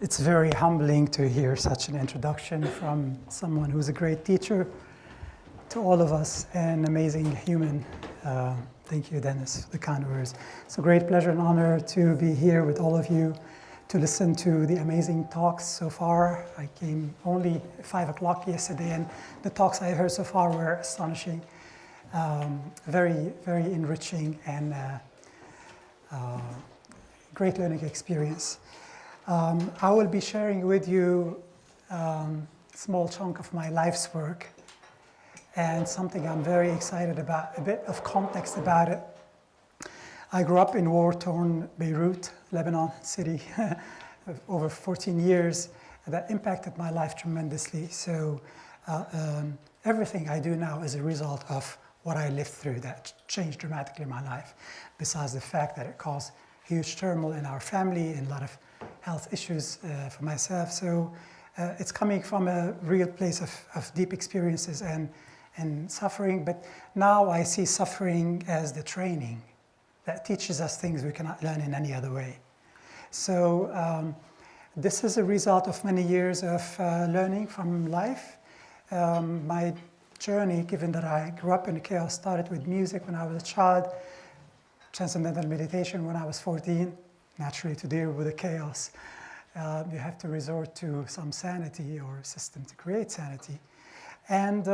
It's very humbling to hear such an introduction from someone who's a great teacher to all of us, an amazing human. Thank you, Dennis, for the kind words. It's a great pleasure and honor to be here with all of you to listen to the amazing talks so far. I came only 5 o'clock yesterday, and the talks I heard so far were astonishing, very, very enriching, and great learning experience. I will be sharing with you a small chunk of my life's work and something I'm very excited about, a bit of context about it. I grew up in war-torn Beirut, Lebanon city, over 14 years. That impacted my life tremendously. So everything I do now is a result of what I lived through that changed dramatically my life, besides the fact that it caused huge turmoil in our family and a lot of health issues for myself. So it's coming from a real place of deep experiences and suffering, but now I see suffering as the training that teaches us things we cannot learn in any other way. So this is a result of many years of learning from life. My journey, given that I grew up in chaos, started with music when I was a child, transcendental meditation when I was 14. Naturally, to deal with the chaos, you have to resort to some sanity or a system to create sanity. And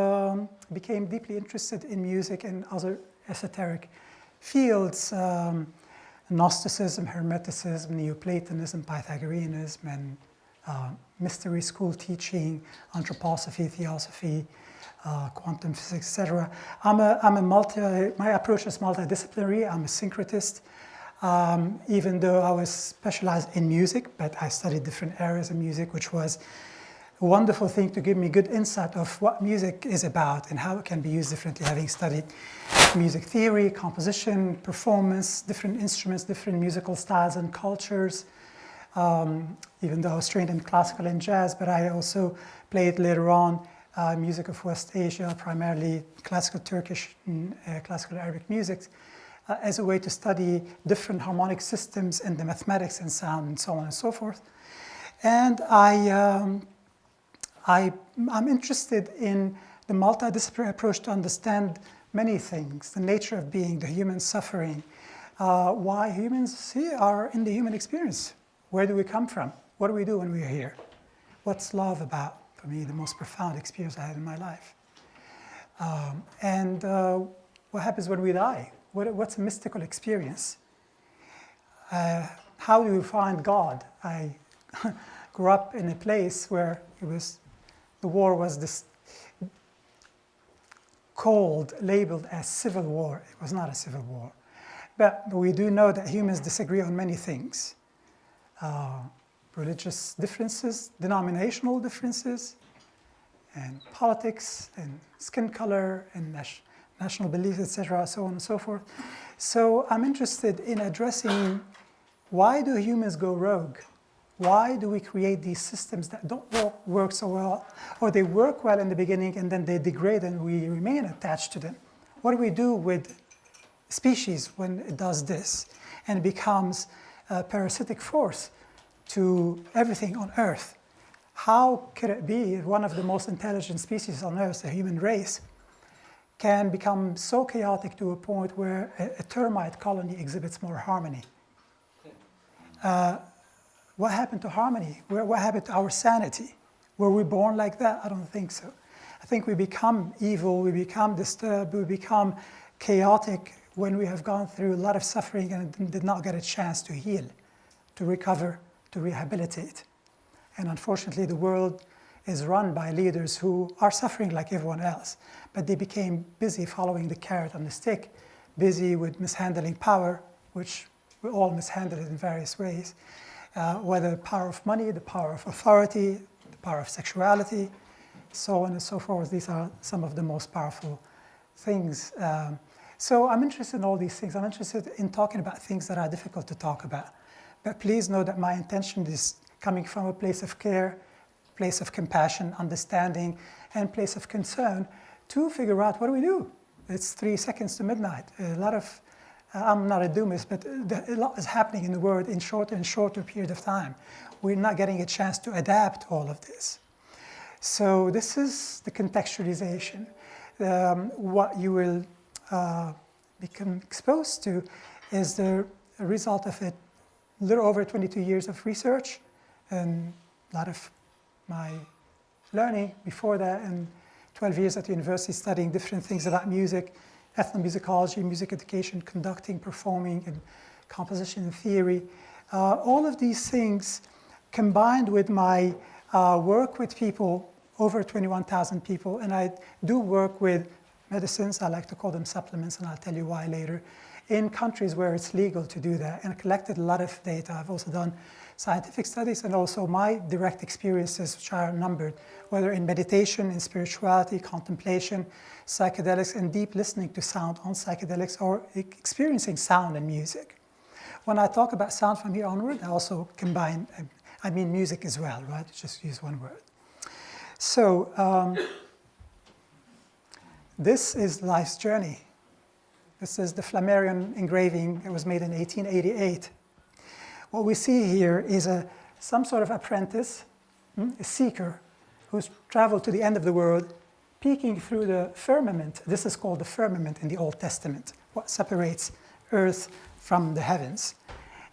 became deeply interested in music and other esoteric fields, Gnosticism, Hermeticism, Neoplatonism, Pythagoreanism, and mystery school teaching, anthroposophy, theosophy, quantum physics, etc. My approach is multidisciplinary. I'm a syncretist. Even though I was specialized in music, but I studied different areas of music, which was a wonderful thing to give me good insight of what music is about and how it can be used differently, having studied music theory, composition, performance, different instruments, different musical styles and cultures. Even though I was trained in classical and jazz, but I also played later on music of West Asia, primarily classical Turkish and classical Arabic music, as a way to study different harmonic systems in the mathematics and sound and so on and so forth. And I'm interested in the multidisciplinary approach to understand many things, the nature of being, the human suffering, why humans are in the human experience. Where do we come from? What do we do when we're here? What's love about? For me, the most profound experience I had in my life. And what happens when we die? What's a mystical experience? How do we find God? I grew up in a place where the war was this called, labeled as civil war. It was not a civil war. But we do know that humans disagree on many things. Religious differences, denominational differences, and politics, and skin color, and national beliefs, etc., so on and so forth. So I'm interested in addressing why do humans go rogue? Why do we create these systems that don't work so well, or they work well in the beginning and then they degrade and we remain attached to them? What do we do with species when it does this and becomes a parasitic force to everything on Earth? How could it be one of the most intelligent species on Earth, the human race, can become so chaotic to a point where a termite colony exhibits more harmony? What happened to harmony? What happened to our sanity? Were we born like that? I don't think so. I think we become evil, we become disturbed, we become chaotic when we have gone through a lot of suffering and did not get a chance to heal, to recover, to rehabilitate. And unfortunately, the world is run by leaders who are suffering like everyone else, but they became busy following the carrot on the stick, busy with mishandling power, which we all mishandle it in various ways, whether the power of money, the power of authority, the power of sexuality, so on and so forth. These are some of the most powerful things. So I'm interested in all these things. I'm interested in talking about things that are difficult to talk about. But please know that my intention is coming from a place of care, place of compassion, understanding, and place of concern to figure out what do we do. It's 3 seconds to midnight. A lot of I'm not a doomist, but a lot is happening in the world in shorter and shorter period of time. We're not getting a chance to adapt all of this. So this is the contextualization. What you will become exposed to is the result of a little over 22 years of research and a lot of my learning before that, and 12 years at university studying different things about music, ethnomusicology, music education, conducting, performing, and composition and theory. All of these things combined with my work with people, over 21,000 people, and I do work with medicines, I like to call them supplements, and I'll tell you why later, in countries where it's legal to do that, and collected a lot of data. I've also done scientific studies and also my direct experiences, which are numbered, whether in meditation, in spirituality, contemplation, psychedelics, and deep listening to sound on psychedelics, or experiencing sound and music. When I talk about sound from here onward, I also combine, I mean music as well, right? Just use one word. So this is life's journey. This is the Flammarion engraving. It was made in 1888. What we see here is some sort of apprentice, a seeker, who's traveled to the end of the world, peeking through the firmament. This is called the firmament in the Old Testament, what separates earth from the heavens.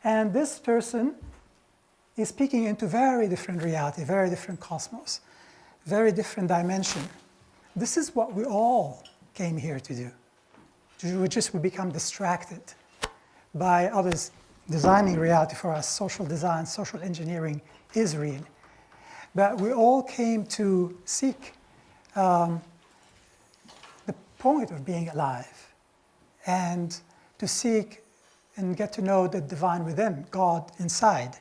And this person is peeking into very different reality, very different cosmos, very different dimension. This is what we all came here to do. We become distracted by others designing reality for us. Social design, social engineering is real. But we all came to seek the point of being alive and to seek and get to know the divine within, God inside.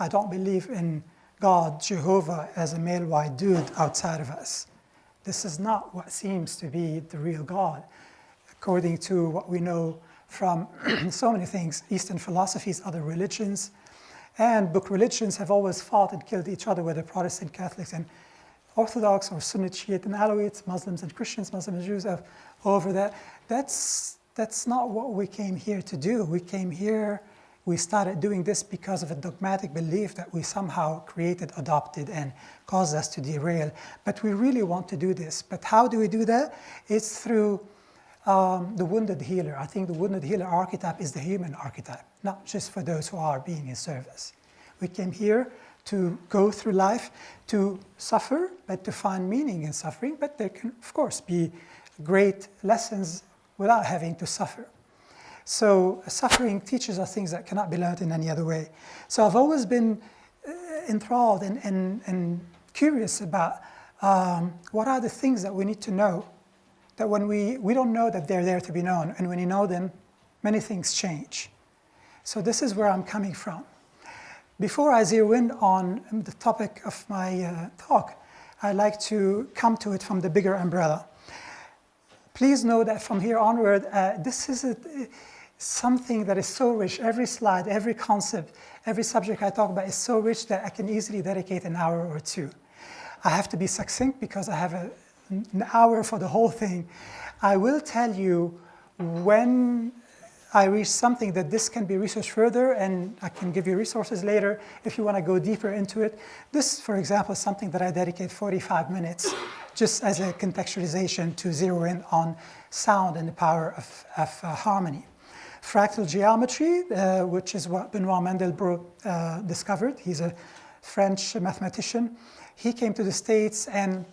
I don't believe in God, Jehovah, as a male white dude outside of us. This is not what seems to be the real God, according to what we know from so many things, Eastern philosophies, other religions, and book religions have always fought and killed each other, whether Protestant, Catholics, and Orthodox, or Sunnite, Shiite, and Alawites, Muslims and Christians, Muslims and Jews, over that. That's not what we came here to do. We came here, we started doing this because of a dogmatic belief that we somehow created, adopted, and caused us to derail. But we really want to do this. But how do we do that? It's through the wounded healer. I think the wounded healer archetype is the human archetype, not just for those who are being in service. We came here to go through life, to suffer, but to find meaning in suffering. But there can, of course, be great lessons without having to suffer. So suffering teaches us things that cannot be learned in any other way. So I've always been enthralled and curious about what are the things that we need to know, that when we don't know that they're there to be known, and when you know them, many things change. So this is where I'm coming from. Before I zero in on the topic of my talk, I like to come to it from the bigger umbrella. Please know that from here onward, this is something that is so rich. Every slide, every concept, every subject I talk about is so rich that I can easily dedicate an hour or two. I have to be succinct because I have an hour for the whole thing. I will tell you when I reach something that this can be researched further, and I can give you resources later if you want to go deeper into it. This, for example, is something that I dedicate 45 minutes just as a contextualization to zero in on sound and the power of harmony. Fractal geometry, which is what Benoit Mandelbrot discovered. He's a French mathematician. He came to the States and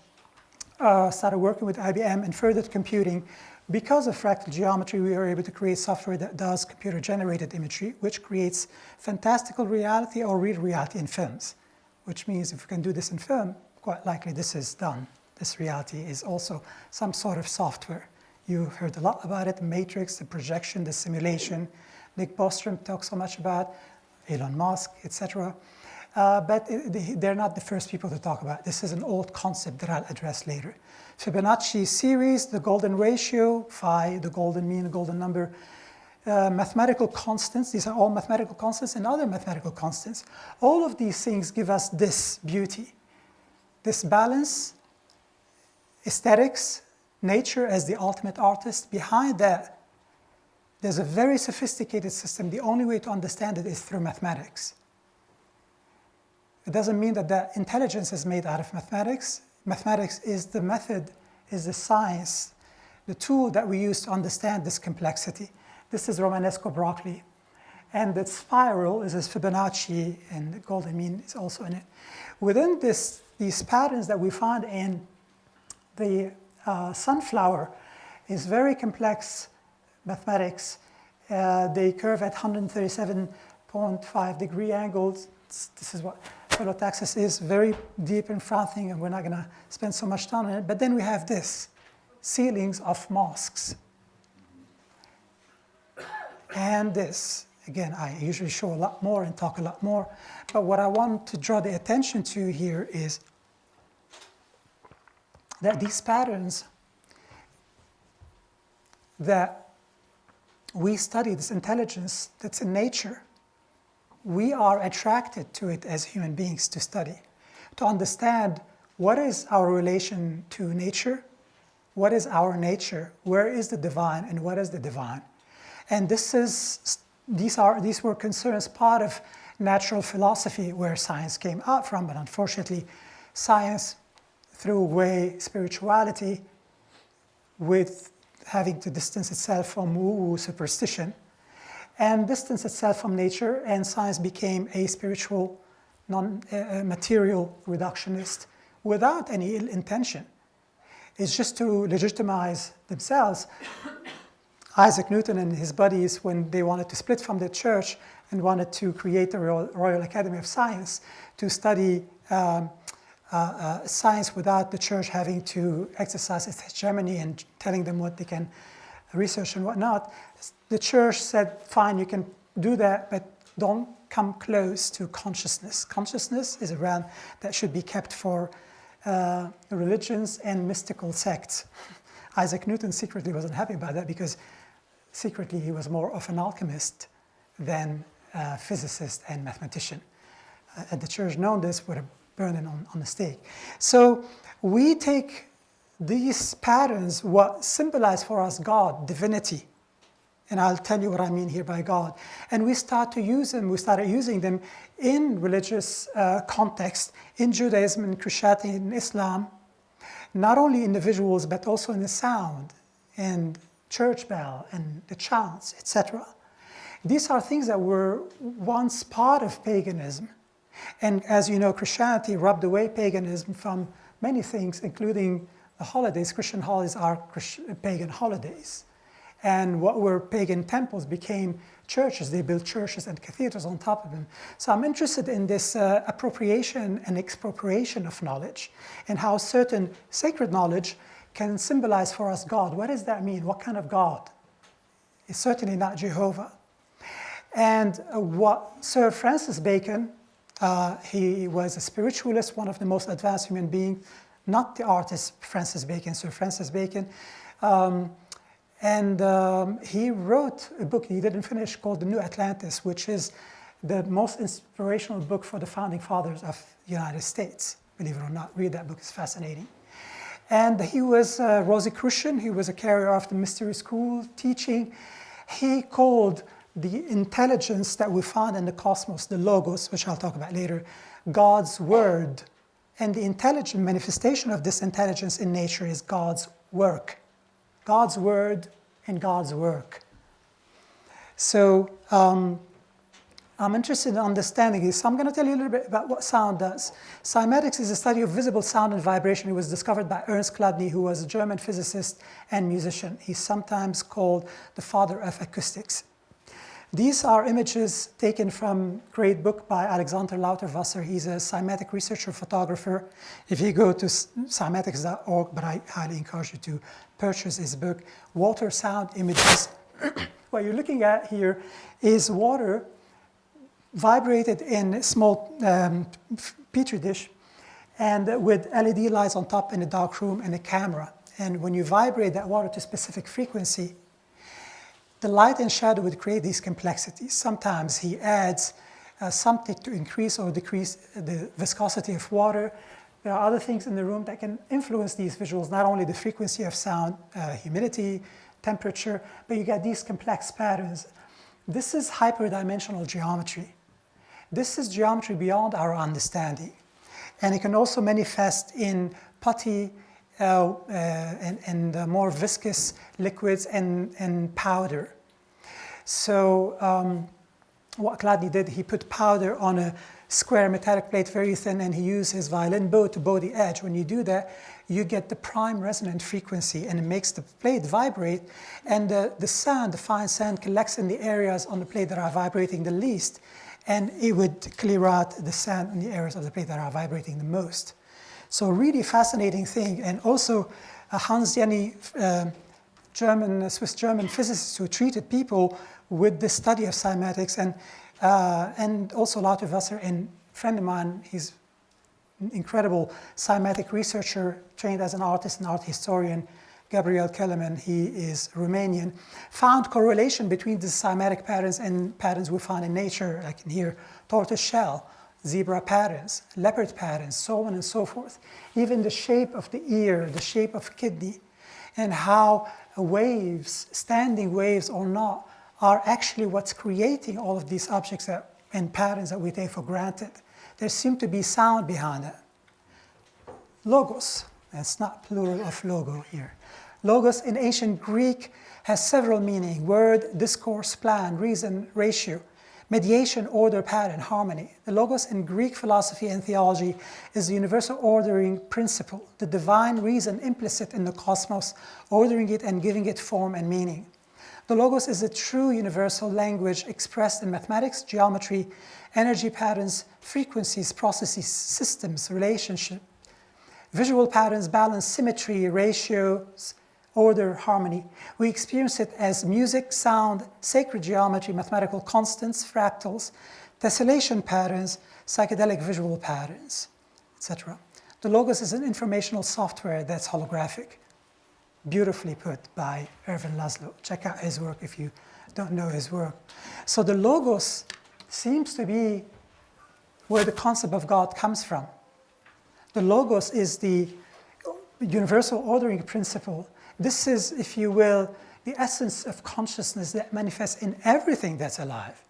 started working with IBM and furthered computing. Because of fractal geometry, we were able to create software that does computer-generated imagery, which creates fantastical reality or real reality in films, which means if we can do this in film, quite likely this is done. This reality is also some sort of software. You've heard a lot about it, the matrix, the projection, the simulation. Nick Bostrom talks so much about, Elon Musk, etc. But they're not the first people to talk about it. This is an old concept that I'll address later. Fibonacci series, the golden ratio, phi, the golden mean, the golden number, mathematical constants. These are all mathematical constants and other mathematical constants. All of these things give us this beauty, this balance, aesthetics, nature as the ultimate artist. Behind that there's a very sophisticated system. The only way to understand it is through mathematics. It doesn't mean that the intelligence is made out of mathematics. Mathematics is the method, is the science, the tool that we use to understand this complexity. This is Romanesco broccoli. And the spiral is this Fibonacci, and the golden mean is also in it. Within these patterns that we find in the sunflower is very complex mathematics. They curve at 137.5 degree angles. This is what photosynthesis is, very deep and fronting, and we're not going to spend so much time on it. But then we have this, ceilings of mosques. And this, again, I usually show a lot more and talk a lot more, but what I want to draw the attention to here is that these patterns that we study, this intelligence that's in nature, we are attracted to it as human beings to study, to understand what is our relation to nature, what is our nature, where is the divine, and what is the divine. And these were concerns part of natural philosophy, where science came out from, but unfortunately, science threw away spirituality with having to distance itself from woo-woo superstition, and distance itself from nature, and science became a spiritual, non-material reductionist without any ill intention. It's just to legitimize themselves. Isaac Newton and his buddies, when they wanted to split from the church and wanted to create the Royal Academy of Science to study science without the church having to exercise its hegemony and telling them what they can research and whatnot, the church said, fine, you can do that, but don't come close to consciousness. Consciousness is a realm that should be kept for religions and mystical sects. Isaac Newton secretly wasn't happy about that, because secretly he was more of an alchemist than a physicist and mathematician. Had the church known this, would have burned him on the stake. So we take these patterns, what symbolize for us God, divinity, and I'll tell you what I mean here by God, and we start to use them, we started using them in religious context, in Judaism and Christianity and Islam, not only in the visuals, but also in the sound, and church bell, and the chants, etc. These are things that were once part of paganism. And as you know, Christianity rubbed away paganism from many things, including the holidays. Christian holidays are pagan holidays. And what were pagan temples became churches. They built churches and cathedrals on top of them. So I'm interested in this appropriation and expropriation of knowledge, and how certain sacred knowledge can symbolize for us God. What does that mean? What kind of God? It's certainly not Jehovah. And what Sir Francis Bacon, he was a spiritualist, one of the most advanced human beings, not the artist Francis Bacon, Sir Francis Bacon. He wrote a book he didn't finish called The New Atlantis, which is the most inspirational book for the founding fathers of the United States. Believe it or not, read that book, it's fascinating. And he was a Rosicrucian, he was a carrier of the mystery school teaching. He called the intelligence that we found in the cosmos, the logos, which I'll talk about later, God's word. And the intelligent manifestation of this intelligence in nature is God's work. God's word and God's work. So I'm interested in understanding this. So I'm going to tell you a little bit about what sound does. Cymatics is a study of visible sound and vibration. It was discovered by Ernst Chladni, who was a German physicist and musician. He's sometimes called the father of acoustics. These are images taken from a great book by Alexander Lauterwasser. He's a cymatic researcher, photographer. If you go to cymatics.org, but I highly encourage you to purchase his book, Water Sound Images. What you're looking at here is water vibrated in a small petri dish, and with LED lights on top in a dark room and a camera. And when you vibrate that water to a specific frequency, the light and shadow would create these complexities. Sometimes he adds something to increase or decrease the viscosity of water. There are other things in the room that can influence these visuals, not only the frequency of sound, humidity, temperature, but you get these complex patterns. This is hyperdimensional geometry. This is geometry beyond our understanding. And it can also manifest in putty and more viscous liquids and powder. So what Chladni did, he put powder on a square metallic plate, very thin, and he used his violin bow to bow the edge. When you do that, you get the prime resonant frequency, and it makes the plate vibrate, and the sound, the fine sound, collects in the areas on the plate that are vibrating the least, and it would clear out the sound in the areas of the plate that are vibrating the most. So really fascinating thing. And also Hans Jenny, Swiss-German physicist who treated people with the study of cymatics, and also Lauter Wasser, and a friend of mine, he's an incredible cymatic researcher, trained as an artist and art historian, Gabriel Kellerman, he is Romanian, found correlation between the cymatic patterns and patterns we find in nature, like in here, tortoise shell, zebra patterns, leopard patterns, so on and so forth. Even the shape of the ear, the shape of kidney, and how waves, standing waves or not, are actually what's creating all of these objects and patterns that we take for granted. There seems to be sound behind it. Logos, that's not plural of logo here. Logos in ancient Greek has several meanings: word, discourse, plan, reason, ratio, mediation, order, pattern, harmony. The logos in Greek philosophy and theology is the universal ordering principle, the divine reason implicit in the cosmos, ordering it and giving it form and meaning. The logos is a true universal language expressed in mathematics, geometry, energy patterns, frequencies, processes, systems, relationships, visual patterns, balance, symmetry, ratios, order, harmony. We experience it as music, sound, sacred geometry, mathematical constants, fractals, tessellation patterns, psychedelic visual patterns, etc. The logos is an informational software that's holographic. Beautifully put by Ervin Laszlo. Check out his work if you don't know his work. So the logos seems to be where the concept of God comes from. The logos is the universal ordering principle. This is, if you will, the essence of consciousness that manifests in everything that's alive.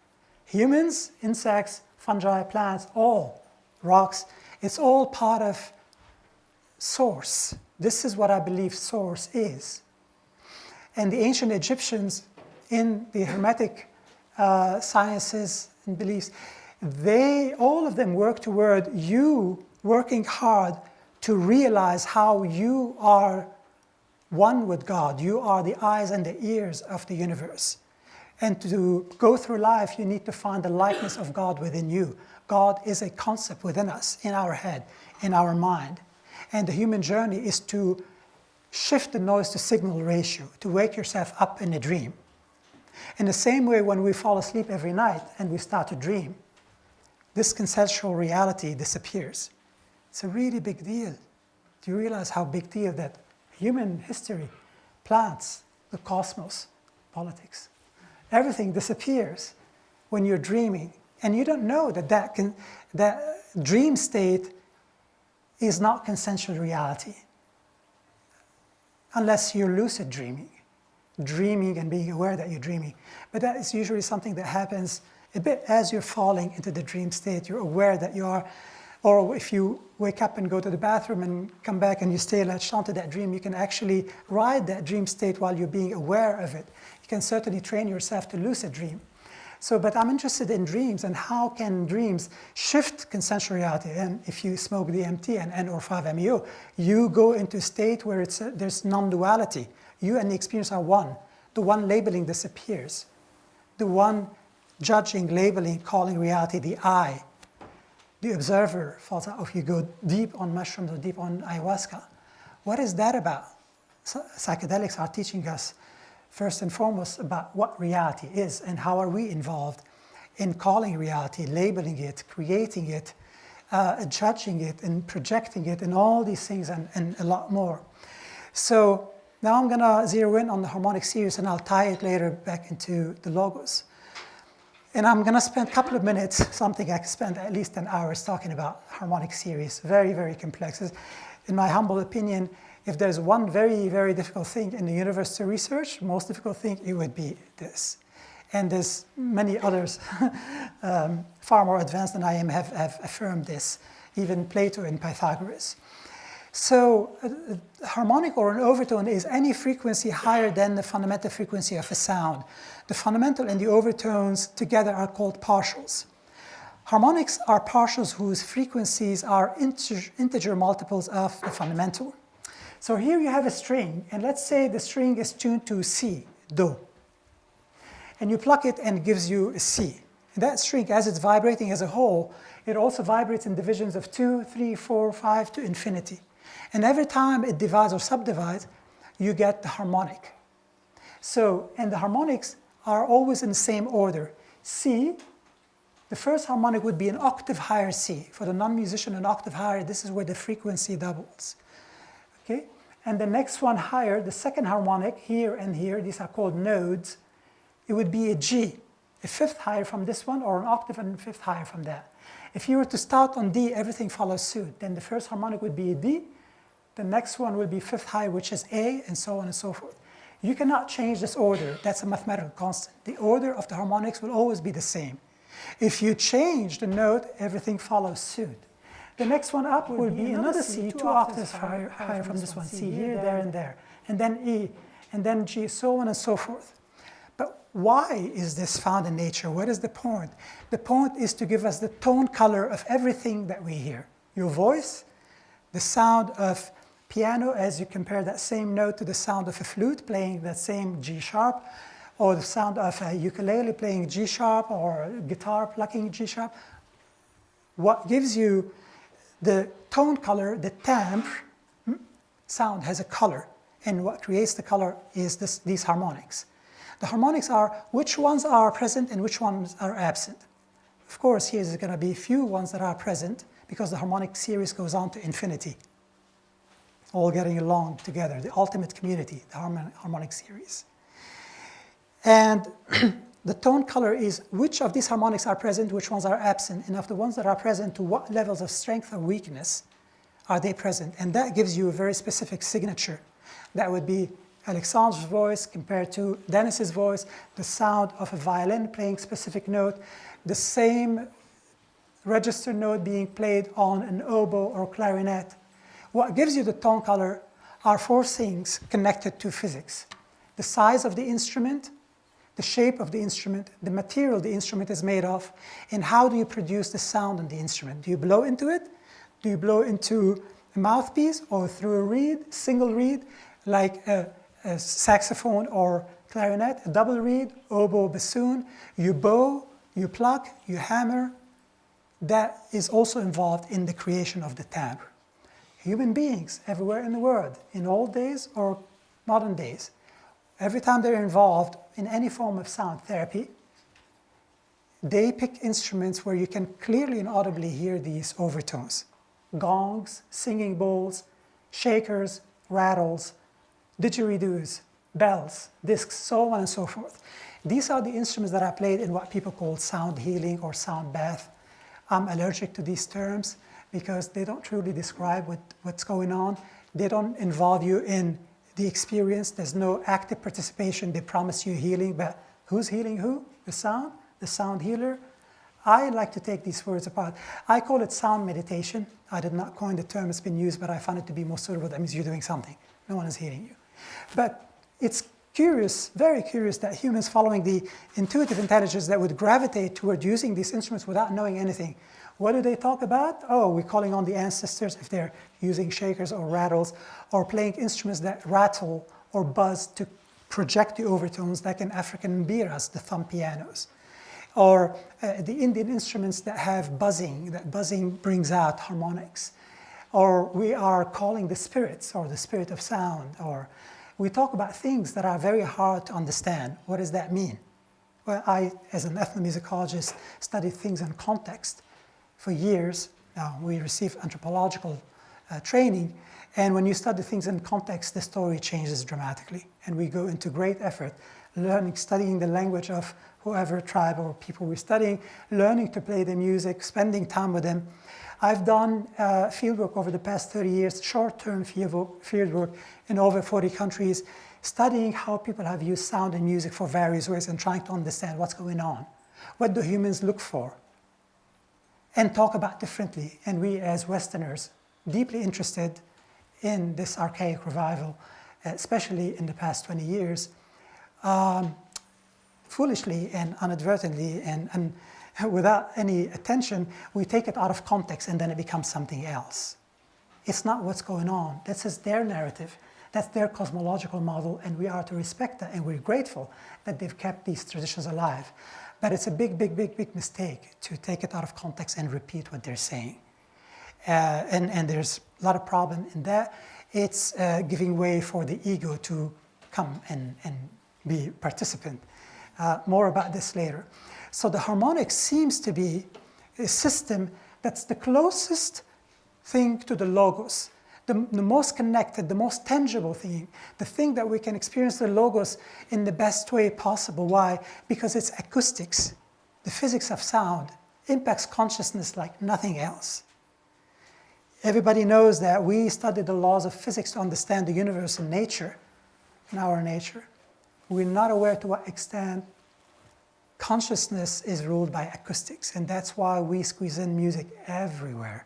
Humans, insects, fungi, plants, all, rocks, it's all part of source. This is what I believe source is. And the ancient Egyptians, in the Hermetic sciences and beliefs, all of them work toward you working hard to realize how you are one with God. You are the eyes and the ears of the universe. And to go through life, you need to find the likeness of God within you. God is a concept within us, in our head, in our mind. And the human journey is to shift the noise to signal ratio, to wake yourself up in a dream. In the same way, when we fall asleep every night and we start to dream, this conceptual reality disappears. It's a really big deal. Do you realize how big deal that human history, plants, the cosmos, politics, everything disappears when you're dreaming. And you don't know that dream state is not consensual reality unless you're lucid dreaming and being aware that you're dreaming. But that is usually something that happens a bit as you're falling into the dream state. You're aware that you are, or if you wake up and go to the bathroom and come back and you stay latched onto that dream, you can actually ride that dream state while you're being aware of it. You can certainly train yourself to lucid dream. So, but I'm interested in dreams and how can dreams shift consensual reality. And if you smoke DMT and N-or-5-MeO, you go into a state where there's non-duality. You and the experience are one. The one labeling disappears. The one judging, labeling, calling reality the I. The observer falls out. If you go deep on mushrooms or deep on ayahuasca, what is that about? Psychedelics are teaching us first and foremost about what reality is and how are we involved in calling reality, labeling it, creating it, judging it, and projecting it, and all these things and a lot more. So now I'm going to zero in on the harmonic series, and I'll tie it later back into the logos. And I'm going to spend a couple of minutes, something I could spend at least 10 hours talking about harmonic series. Very, very complex. In my humble opinion, If there's one very, very difficult thing in the universe to research, most difficult thing, it would be this. And there's many others far more advanced than I am have affirmed this, even Plato and Pythagoras. So harmonic or an overtone is any frequency higher than the fundamental frequency of a sound. The fundamental and the overtones together are called partials. Harmonics are partials whose frequencies are integer multiples of the fundamental. So here you have a string, and let's say the string is tuned to C, Do. And you pluck it and it gives you a C. And that string, as it's vibrating as a whole, it also vibrates in divisions of 2, 3, 4, 5 to infinity. And every time it divides or subdivides, you get the harmonic. So, and the harmonics are always in the same order. C, the first harmonic would be an octave higher C. For the non-musician, an octave higher, this is where the frequency doubles. Okay? And the next one higher, the second harmonic, here and here, these are called nodes, it would be a G, a fifth higher from this one, or an octave and a fifth higher from that. If you were to start on D, everything follows suit. Then the first harmonic would be a D, the next one would be fifth higher, which is A, and so on and so forth. You cannot change this order. That's a mathematical constant. The order of the harmonics will always be the same. If you change the note, everything follows suit. The next one up will be another C, two octaves higher from this one. C here, there, and there. And then E, and then G, so on and so forth. But why is this found in nature? What is the point? The point is to give us the tone color of everything that we hear. Your voice, the sound of piano as you compare that same note to the sound of a flute playing that same G sharp, or the sound of a ukulele playing G sharp, or a guitar plucking G sharp. What gives you the tone color, the timbre, sound has a color, and what creates the color is these harmonics. The harmonics are which ones are present and which ones are absent. Of course, here is going to be few ones that are present because the harmonic series goes on to infinity, all getting along together, the ultimate community, the harmonic series. And the tone color is which of these harmonics are present, which ones are absent, and of the ones that are present, to what levels of strength or weakness are they present. And that gives you a very specific signature. That would be Alexandre's voice compared to Dennis's voice, the sound of a violin playing specific note, the same register note being played on an oboe or clarinet. What gives you the tone color are four things connected to physics: the size of the instrument, the shape of the instrument, the material the instrument is made of, and how do you produce the sound on the instrument. Do you blow into it? Do you blow into a mouthpiece or through a reed, single reed, like a saxophone or clarinet, a double reed, oboe, bassoon? You bow, you pluck, you hammer. That is also involved in the creation of the timbre. Human beings everywhere in the world, in old days or modern days, every time they're involved in any form of sound therapy, they pick instruments where you can clearly and audibly hear these overtones. Gongs, singing bowls, shakers, rattles, didgeridoos, bells, discs, so on and so forth. These are the instruments that are played in what people call sound healing or sound bath. I'm allergic to these terms because they don't truly describe what's going on. They don't involve you in the experience. There's no active participation. They promise you healing, but who's healing who? The sound healer? I like to take these words apart. I call it sound meditation. I did not coin the term, it's been used, but I found it to be more suitable. That means you're doing something. No one is healing you. But it's curious, very curious, that humans following the intuitive intelligence that would gravitate toward using these instruments without knowing anything. What do they talk about? Oh, we're calling on the ancestors if they're using shakers or rattles, or playing instruments that rattle or buzz to project the overtones, like in African mbiras, the thumb pianos. Or the Indian instruments that have buzzing, that buzzing brings out harmonics. Or we are calling the spirits, or the spirit of sound, or we talk about things that are very hard to understand. What does that mean? Well, I, as an ethnomusicologist, studied things in context for years. Now, we receive anthropological training, and when you study things in context, the story changes dramatically. And we go into great effort studying the language of whoever tribe or people we're studying, learning to play the music, spending time with them. I've done fieldwork over the past 30 years, short-term fieldwork in over 40 countries, studying how people have used sound and music for various ways and trying to understand what's going on. What do humans look for? And talk about differently. And we as Westerners, deeply interested in this archaic revival, especially in the past 20 years, foolishly and inadvertently and without any attention, we take it out of context and then it becomes something else. It's not what's going on. This is their narrative. That's their cosmological model, and we are to respect that, and we're grateful that they've kept these traditions alive. But it's a big, big, big, big mistake to take it out of context and repeat what they're saying. And there's a lot of problem in that. It's giving way for the ego to come and be participant. More about this later. So the harmonic seems to be a system that's the closest thing to the logos, the most connected, the most tangible thing, the thing that we can experience the logos in the best way possible. Why? Because it's acoustics. The physics of sound impacts consciousness like nothing else. Everybody knows that we study the laws of physics to understand the universe and nature, and our nature. We're not aware to what extent consciousness is ruled by acoustics, and that's why we squeeze in music everywhere.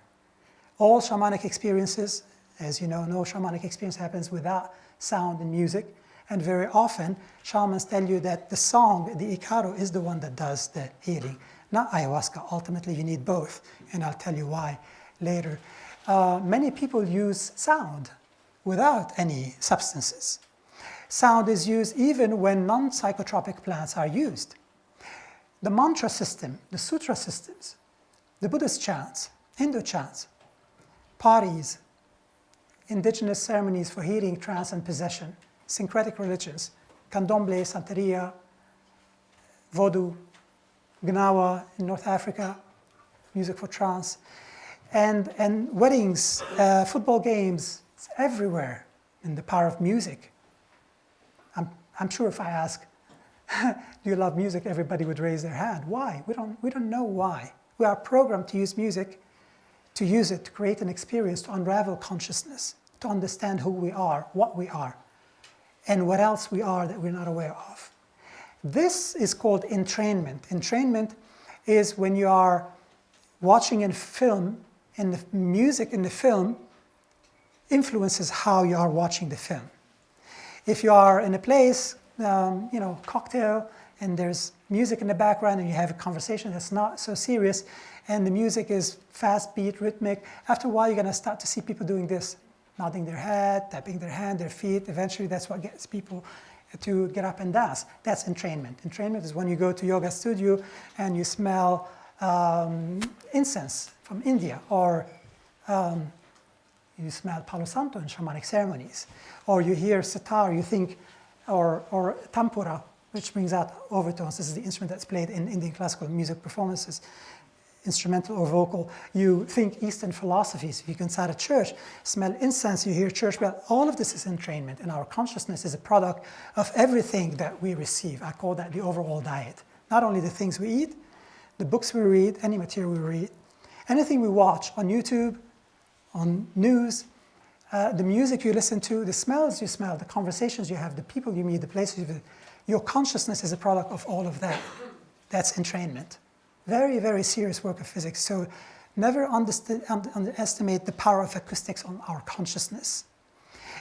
All shamanic experiences, as you know, no shamanic experience happens without sound and music, and very often shamans tell you that the song, the Icaro, is the one that does the healing, not ayahuasca. Ultimately, you need both, and I'll tell you why later. Many people use sound without any substances. Sound is used even when non-psychotropic plants are used. The mantra system, the sutra systems, the Buddhist chants, Hindu chants, paris, indigenous ceremonies for healing, trance, and possession, syncretic religions, candomblé, santeria, voodoo, gnawa in North Africa, music for trance, and weddings, football games, it's everywhere in the power of music. I'm sure if I ask, do you love music, everybody would raise their hand. Why? We don't know why. We are programmed to use music, to use it to create an experience, to unravel consciousness, to understand who we are, what we are, and what else we are that we're not aware of. This is called entrainment. Entrainment is when you are watching a film, and the music in the film influences how you are watching the film. If you are in a place, cocktail, and there's music in the background, and you have a conversation that's not so serious, and the music is fast beat, rhythmic, after a while you're going to start to see people doing this, nodding their head, tapping their hand, their feet. Eventually that's what gets people to get up and dance. That's entrainment. Entrainment is when you go to yoga studio and you smell incense from India, or you smell Palo Santo in shamanic ceremonies, or you hear sitar, you think, or tampura, which brings out overtones. This is the instrument that's played in Indian classical music performances, instrumental or vocal. You think Eastern philosophies. If you go inside a church, smell incense, you hear church bell. All of this is entrainment, and our consciousness is a product of everything that we receive. I call that the overall diet. Not only the things we eat, the books we read, any material we read, anything we watch on YouTube, on news, the music you listen to, the smells you smell, the conversations you have, the people you meet, the places you visit. Your consciousness is a product of all of that. That's entrainment. Very, very serious work of physics. So never underestimate the power of acoustics on our consciousness,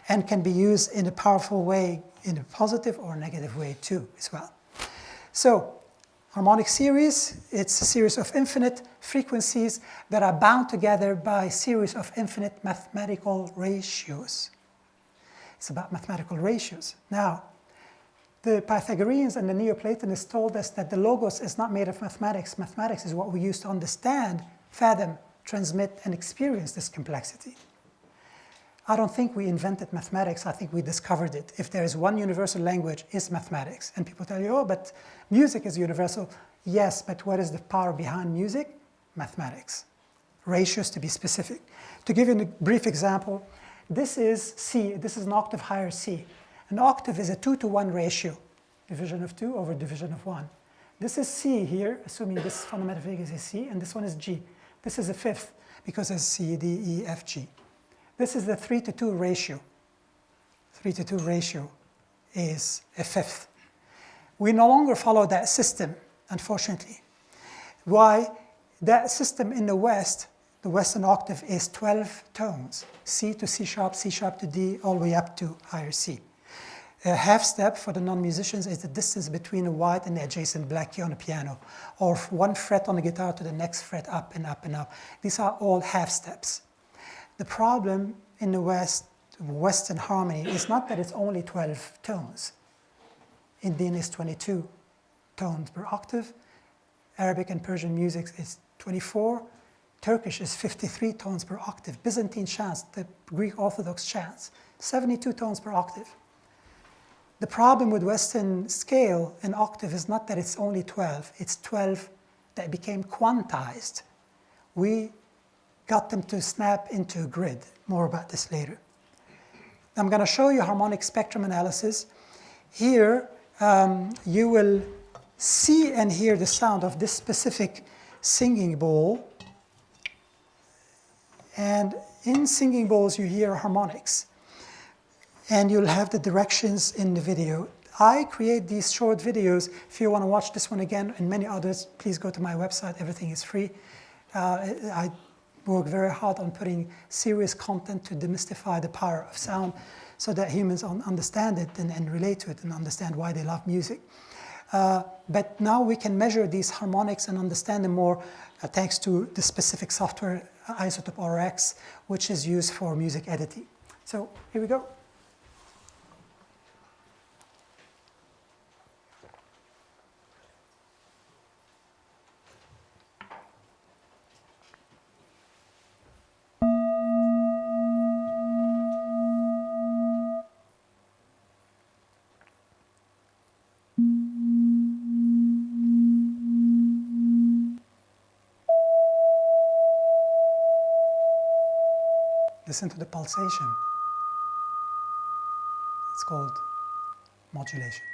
and can be used in a powerful way, in a positive or negative way too, as well. So harmonic series, it's a series of infinite frequencies that are bound together by a series of infinite mathematical ratios. It's about mathematical ratios. Now, the Pythagoreans and the Neoplatonists told us that the logos is not made of mathematics. Mathematics is what we use to understand, fathom, transmit, and experience this complexity. I don't think we invented mathematics. I think we discovered it. If there is one universal language, it's mathematics. And people tell you, oh, but music is universal. Yes, but what is the power behind music? Mathematics. Ratios, to be specific. To give you a brief example, this is C. This is an octave higher C. An octave is a 2-to-1 ratio, division of 2 over division of 1. This is C here, assuming this fundamental frequency is C, and this one is G. This is a fifth, because it's C, D, E, F, G. This is the 3-to-2 ratio. 3-to-2 ratio is a fifth. We no longer follow that system, unfortunately. Why? That system in the West, the Western octave, is 12 tones. C to C sharp to D, all the way up to higher C. A half step for the non-musicians is the distance between a white and the adjacent black key on the piano, or one fret on the guitar to the next fret, up and up and up. These are all half steps. The problem in the West, Western harmony, is not that it's only 12 tones. Indian is 22 tones per octave. Arabic and Persian music is 24. Turkish is 53 tones per octave. Byzantine chants, the Greek Orthodox chants, 72 tones per octave. The problem with Western scale and octave is not that it's only 12, it's 12 that became quantized. We got them to snap into a grid. More about this later. I'm going to show you harmonic spectrum analysis. Here, you will see and hear the sound of this specific singing bowl. And in singing bowls, you hear harmonics. And you'll have the directions in the video. I create these short videos. If you want to watch this one again and many others, please go to my website. Everything is free. I work very hard on putting serious content to demystify the power of sound so that humans understand it and relate to it and understand why they love music. But now we can measure these harmonics and understand them more thanks to the specific software, Isotope RX, which is used for music editing. So here we go. Listen to the pulsation. It's called modulation.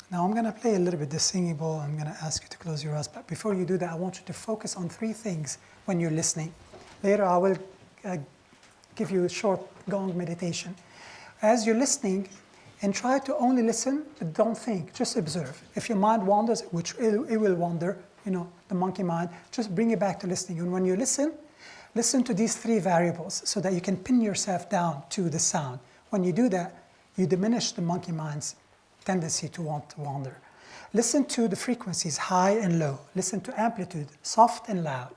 Now I'm going to play a little bit the singing bowl. I'm going to ask you to close your eyes. But before you do that, I want you to focus on three things when you're listening. Later, I will give you a short gong meditation. As you're listening, and try to only listen, but don't think. Just observe. If your mind wanders, which it will wander, you know, the monkey mind, just bring it back to listening. And when you listen to these three variables so that you can pin yourself down to the sound. When you do that, you diminish the monkey mind's tendency to want to wander. Listen to the frequencies, high and low. Listen to amplitude, soft and loud.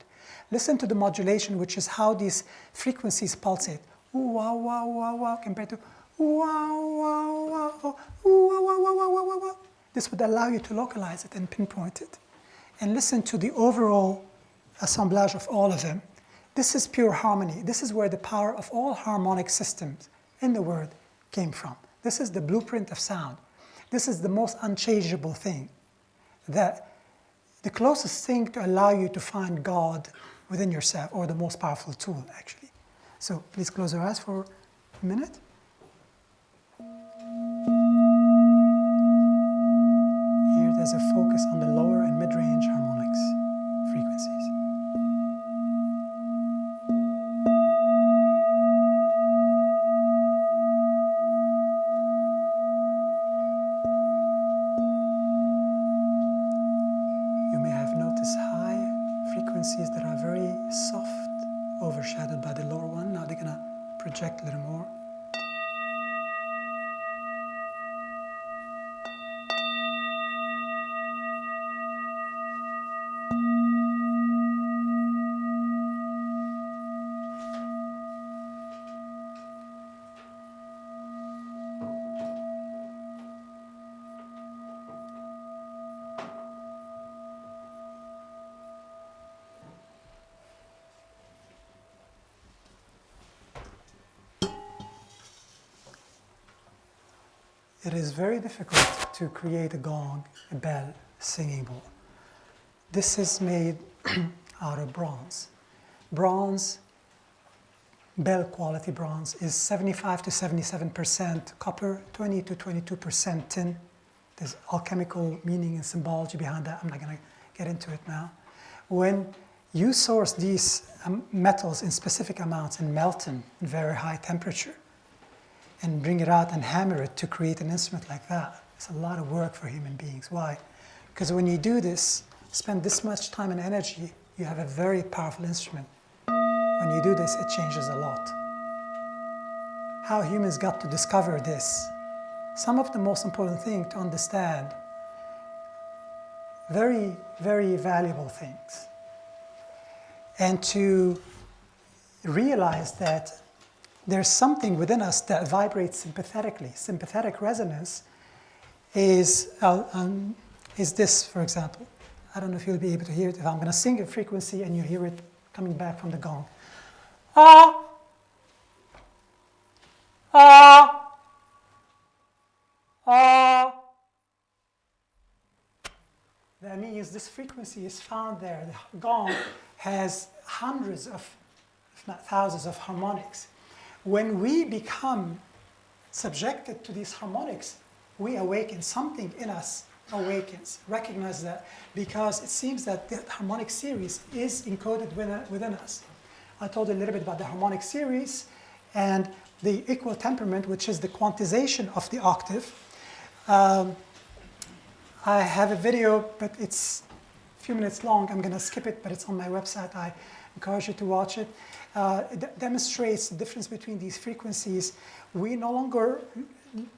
Listen to the modulation, which is how these frequencies pulsate. Ooh, wow, wow, wow, wow, compared to ooh, wow, wow, wow, ooh, wow, wow, wow, wow, wow, wow. This would allow you to localize it and pinpoint it. And listen to the overall assemblage of all of them. This is pure harmony. This is where the power of all harmonic systems in the world came from. This is the blueprint of sound. This is the most unchangeable thing, that the closest thing to allow you to find God within yourself, or the most powerful tool, actually. So please close your eyes for a minute. Here there's a focus on the lower and mid-range harmonics frequencies. That are very soft, overshadowed by the lower one. Now they're going to project a little more. it is very difficult to create a gong, a bell, a singing bowl. This is made out of bronze. Bronze, bell quality bronze, is 75 to 77% copper, 20 to 22% tin. There's alchemical meaning and symbology behind that. I'm not going to get into it now. When you source these metals in specific amounts and melt them in very high temperature and bring it out and hammer it to create an instrument like that, it's a lot of work for human beings. Why? Because when you do this, spend this much time and energy, you have a very powerful instrument. When you do this, it changes a lot. How humans got to discover this. Some of the most important thing to understand, very, very valuable things. And to realize that there's something within us that vibrates sympathetically. Sympathetic resonance is this, for example. I don't know if you'll be able to hear it. If I'm going to sing a frequency and you hear it coming back from the gong. Ah, ah, ah. That means this frequency is found there. The gong has hundreds of, if not thousands of harmonics. When we become subjected to these harmonics, we awaken. Something in us awakens. Recognize that, because it seems that the harmonic series is encoded within us. I told you a little bit about the harmonic series and the equal temperament, which is the quantization of the octave. I have a video, but it's a few minutes long. I'm going to skip it, but it's on my website. I encourage you to watch it. It demonstrates the difference between these frequencies. We no longer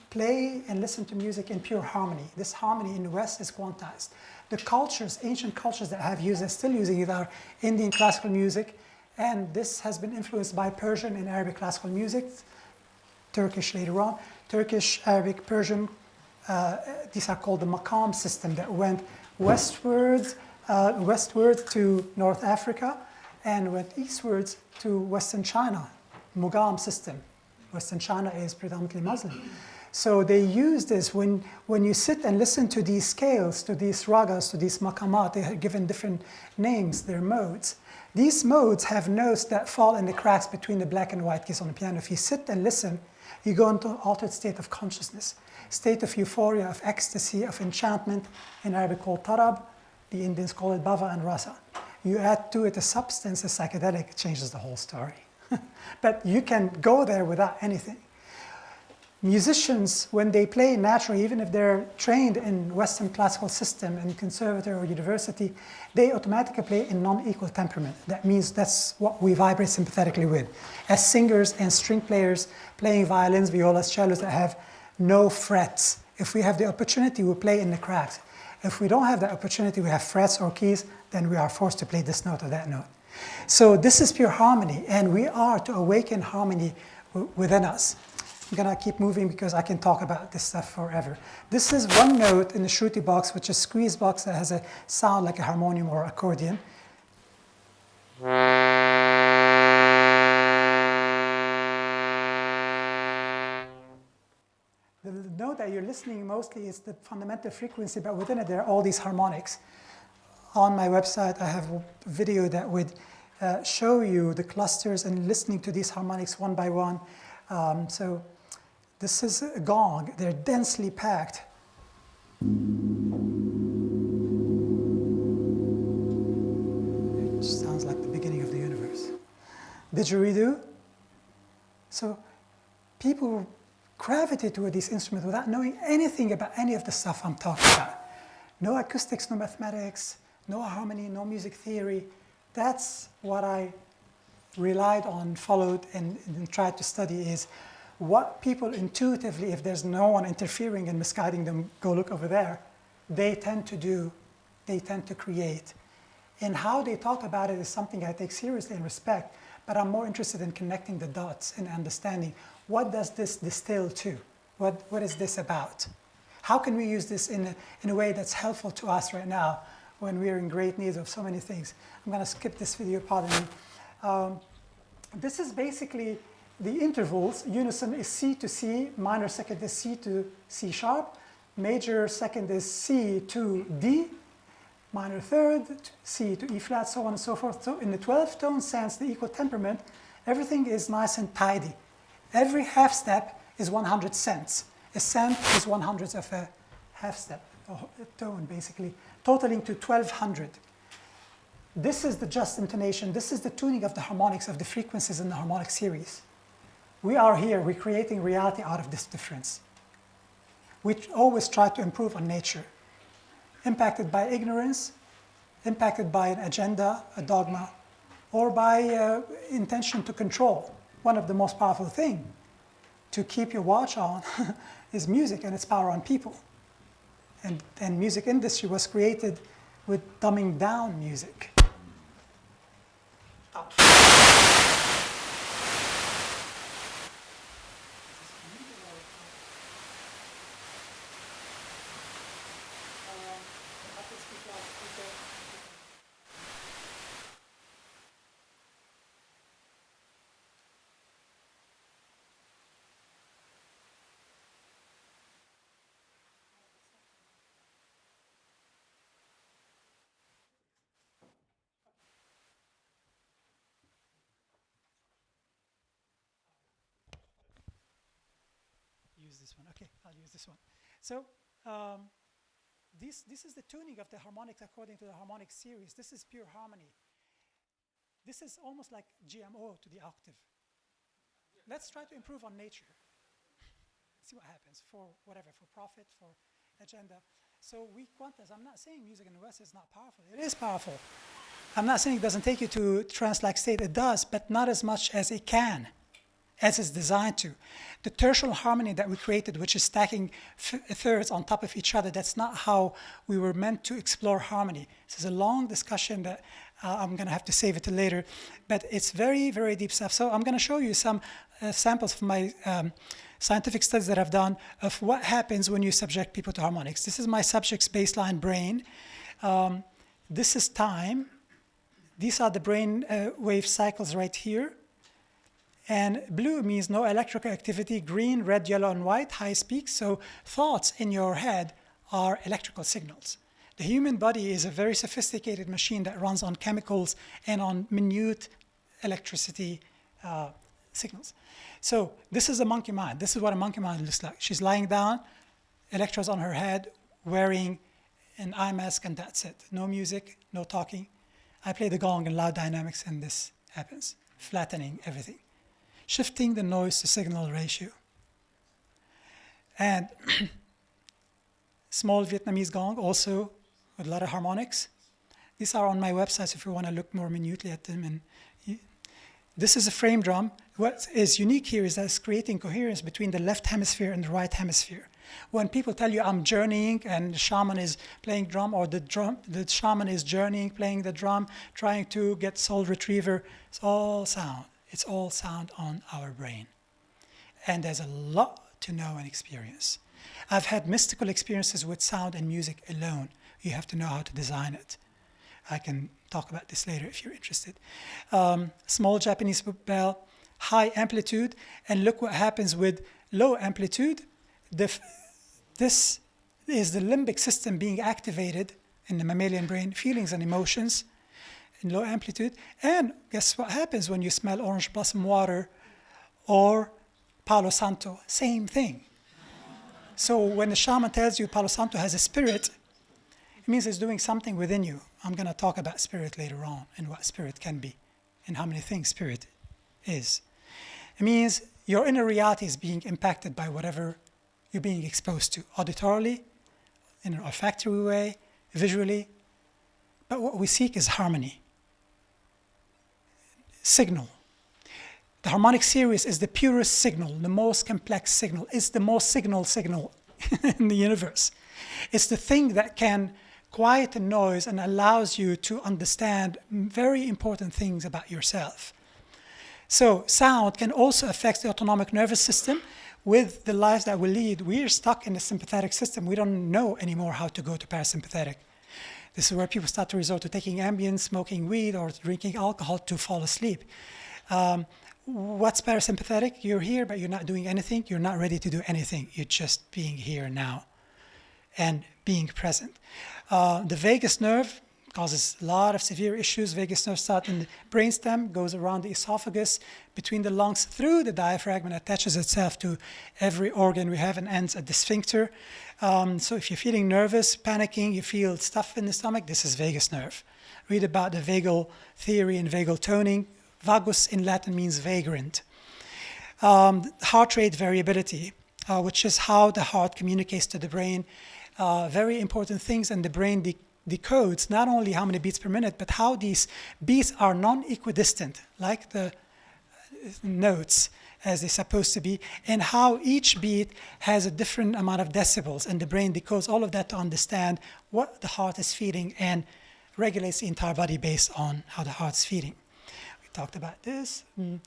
play and listen to music in pure harmony. This harmony in the West is quantized. The cultures, ancient cultures that have used it, still using it, are Indian classical music, and this has been influenced by Persian and Arabic classical music, Turkish later on. Turkish, Arabic, Persian, these are called the maqam system, that went westward to North Africa and went eastwards to Western China, Mugham system. Western China is predominantly Muslim. So they use this when you sit and listen to these scales, to these ragas, to these maqamat, they are given different names, their modes. These modes have notes that fall in the cracks between the black and white keys on the piano. If you sit and listen, you go into an altered state of consciousness, state of euphoria, of ecstasy, of enchantment, in Arabic called tarab, the Indians call it bhava and rasa. You add to it a substance, a psychedelic, it changes the whole story. But you can go there without anything. Musicians, when they play naturally, even if they're trained in Western classical system, in conservatory or university, they automatically play in non-equal temperament. That means that's what we vibrate sympathetically with. As singers and string players playing violins, violas, cellos that have no frets. If we have the opportunity, we play in the cracks. If we don't have the opportunity, we have frets or keys, then we are forced to play this note or that note. So this is pure harmony, and we are to awaken harmony within us. I'm going to keep moving because I can talk about this stuff forever. This is one note in the Shruti box, which is a squeeze box that has a sound like a harmonium or accordion. The note that you're listening mostly is the fundamental frequency, but within it there are all these harmonics. On my website, I have a video that would show you the clusters and listening to these harmonics one by one. So this is a gong. They're densely packed. It sounds like the beginning of the universe. Didgeridoo. So people gravitate toward these instruments without knowing anything about any of the stuff I'm talking about. No acoustics, no mathematics, no harmony, no music theory. That's what I relied on, followed, and tried to study is what people intuitively, if there's no one interfering and misguiding them, go look over there, they tend to do, they tend to create. And how they talk about it is something I take seriously and respect, but I'm more interested in connecting the dots and understanding what does this distill to? What is this about? How can we use this in a way that's helpful to us right now when we're in great need of so many things? I'm going to skip this video, pardon me. This is basically the intervals, unison is C to C, minor second is C to C sharp, major second is C to D, minor third, C to E flat, so on and so forth. So in the 12-tone sense, the equal temperament, everything is nice and tidy. Every half step is 100 cents. A cent is 100ths of a half step, a tone basically, totaling to 1200. This is the just intonation. This is the tuning of the harmonics of the frequencies in the harmonic series. We are here, we're creating reality out of this difference. We always try to improve on nature. Impacted by ignorance, impacted by an agenda, a dogma, or by intention to control. One of the most powerful things to keep your watch on is music and its power on people. And music industry was created with dumbing down music. Use this one. Okay, I'll use this one. So this is the tuning of the harmonics according to the harmonic series. This is pure harmony. This is almost like GMO to the octave. Let's try to improve on nature. See what happens for whatever, for profit, for agenda. So we quantize. I'm not saying music in the West is not powerful. It is powerful. I'm not saying it doesn't take you to trance-like state. It does, but not as much as it can, as it's designed to. The tertial harmony that we created, which is stacking thirds on top of each other, that's not how we were meant to explore harmony. This is a long discussion that I'm going to have to save it till later, but it's very, very deep stuff. So I'm going to show you some samples from my scientific studies that I've done of what happens when you subject people to harmonics. This is my subject's baseline brain. This is time. These are the brain wave cycles right here. And blue means no electrical activity, green, red, yellow, and white, highest peaks. So thoughts in your head are electrical signals. The human body is a very sophisticated machine that runs on chemicals and on minute electricity signals. So this is a monkey mind. This is what a monkey mind looks like. She's lying down, electrodes on her head, wearing an eye mask, and that's it. No music, no talking. I play the gong in loud dynamics, and this happens, flattening everything. Shifting the noise to signal ratio. And small Vietnamese gong, also with a lot of harmonics. These are on my website if you want to look more minutely at them. And this is a frame drum. What is unique here is that it's creating coherence between the left hemisphere and the right hemisphere. When people tell you I'm journeying and the shaman is playing drum, or the shaman is journeying, playing the drum, trying to get soul retriever, it's all sound. It's all sound on our brain. And there's a lot to know and experience. I've had mystical experiences with sound and music alone. You have to know how to design it. I can talk about this later if you're interested. Small Japanese bell, high amplitude, and look what happens with low amplitude. This is the limbic system being activated in the mammalian brain, feelings and emotions in low amplitude. And guess what happens when you smell orange blossom water or Palo Santo? Same thing. So when the shaman tells you Palo Santo has a spirit, it means it's doing something within you. I'm going to talk about spirit later on and what spirit can be and how many things spirit is. It means your inner reality is being impacted by whatever you're being exposed to, auditorily, in an olfactory way, visually. But what we seek is harmony. Signal. The harmonic series is the purest signal, the most complex signal. It's the most signal in the universe. It's the thing that can quiet the noise and allows you to understand very important things about yourself. So sound can also affect the autonomic nervous system. With the lives that we lead, we're stuck in the sympathetic system. We don't know anymore how to go to parasympathetic. This is where people start to resort to taking Ambien, smoking weed, or drinking alcohol to fall asleep. what's parasympathetic? You're here, but you're not doing anything. You're not ready to do anything. You're just being here now and being present. The vagus nerve causes a lot of severe issues. Vagus nerve starts in the brainstem, goes around the esophagus, between the lungs, through the diaphragm, and attaches itself to every organ we have and ends at the sphincter. So if you're feeling nervous, panicking, you feel stuff in the stomach, this is vagus nerve. Read about the vagal theory and vagal toning. Vagus in Latin means vagrant. Heart rate variability, which is how the heart communicates to the brain. Very important things, and the brain decodes not only how many beats per minute, but how these beats are non-equidistant, like the notes as they're supposed to be, and how each beat has a different amount of decibels, and the brain decodes all of that to understand what the heart is feeling and regulates the entire body based on how the heart's feeling. We talked about this. The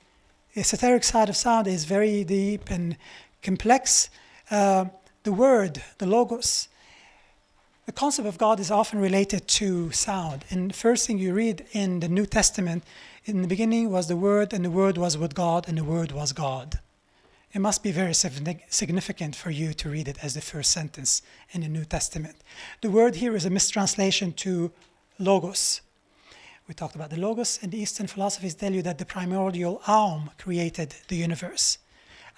esoteric side of sound is very deep and complex. The word, the logos, the concept of God is often related to sound. And the first thing you read in the New Testament, in the beginning was the Word, and the Word was with God, and the Word was God. It must be very significant for you to read it as the first sentence in the New Testament. The word here is a mistranslation to logos. We talked about the logos, and the Eastern philosophies tell you that the primordial Aum created the universe.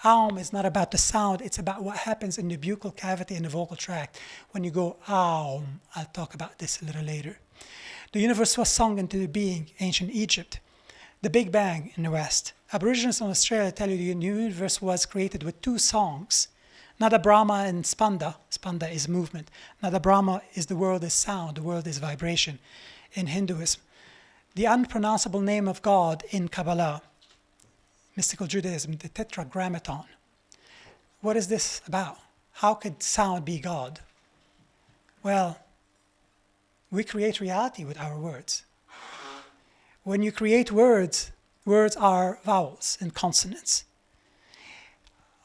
Aum is not about the sound, it's about what happens in the buccal cavity in the vocal tract. When you go Aum, I'll talk about this a little later. The universe was sung into being, ancient Egypt. The Big Bang in the West. Aborigines in Australia tell you the universe was created with two songs. Nada Brahma and Spanda. Spanda is movement. Nada Brahma is the world is sound, the world is vibration. In Hinduism, the unpronounceable name of God in Kabbalah. Mystical Judaism, the Tetragrammaton. What is this about? How could sound be God? Well, we create reality with our words. When you create words, words are vowels and consonants.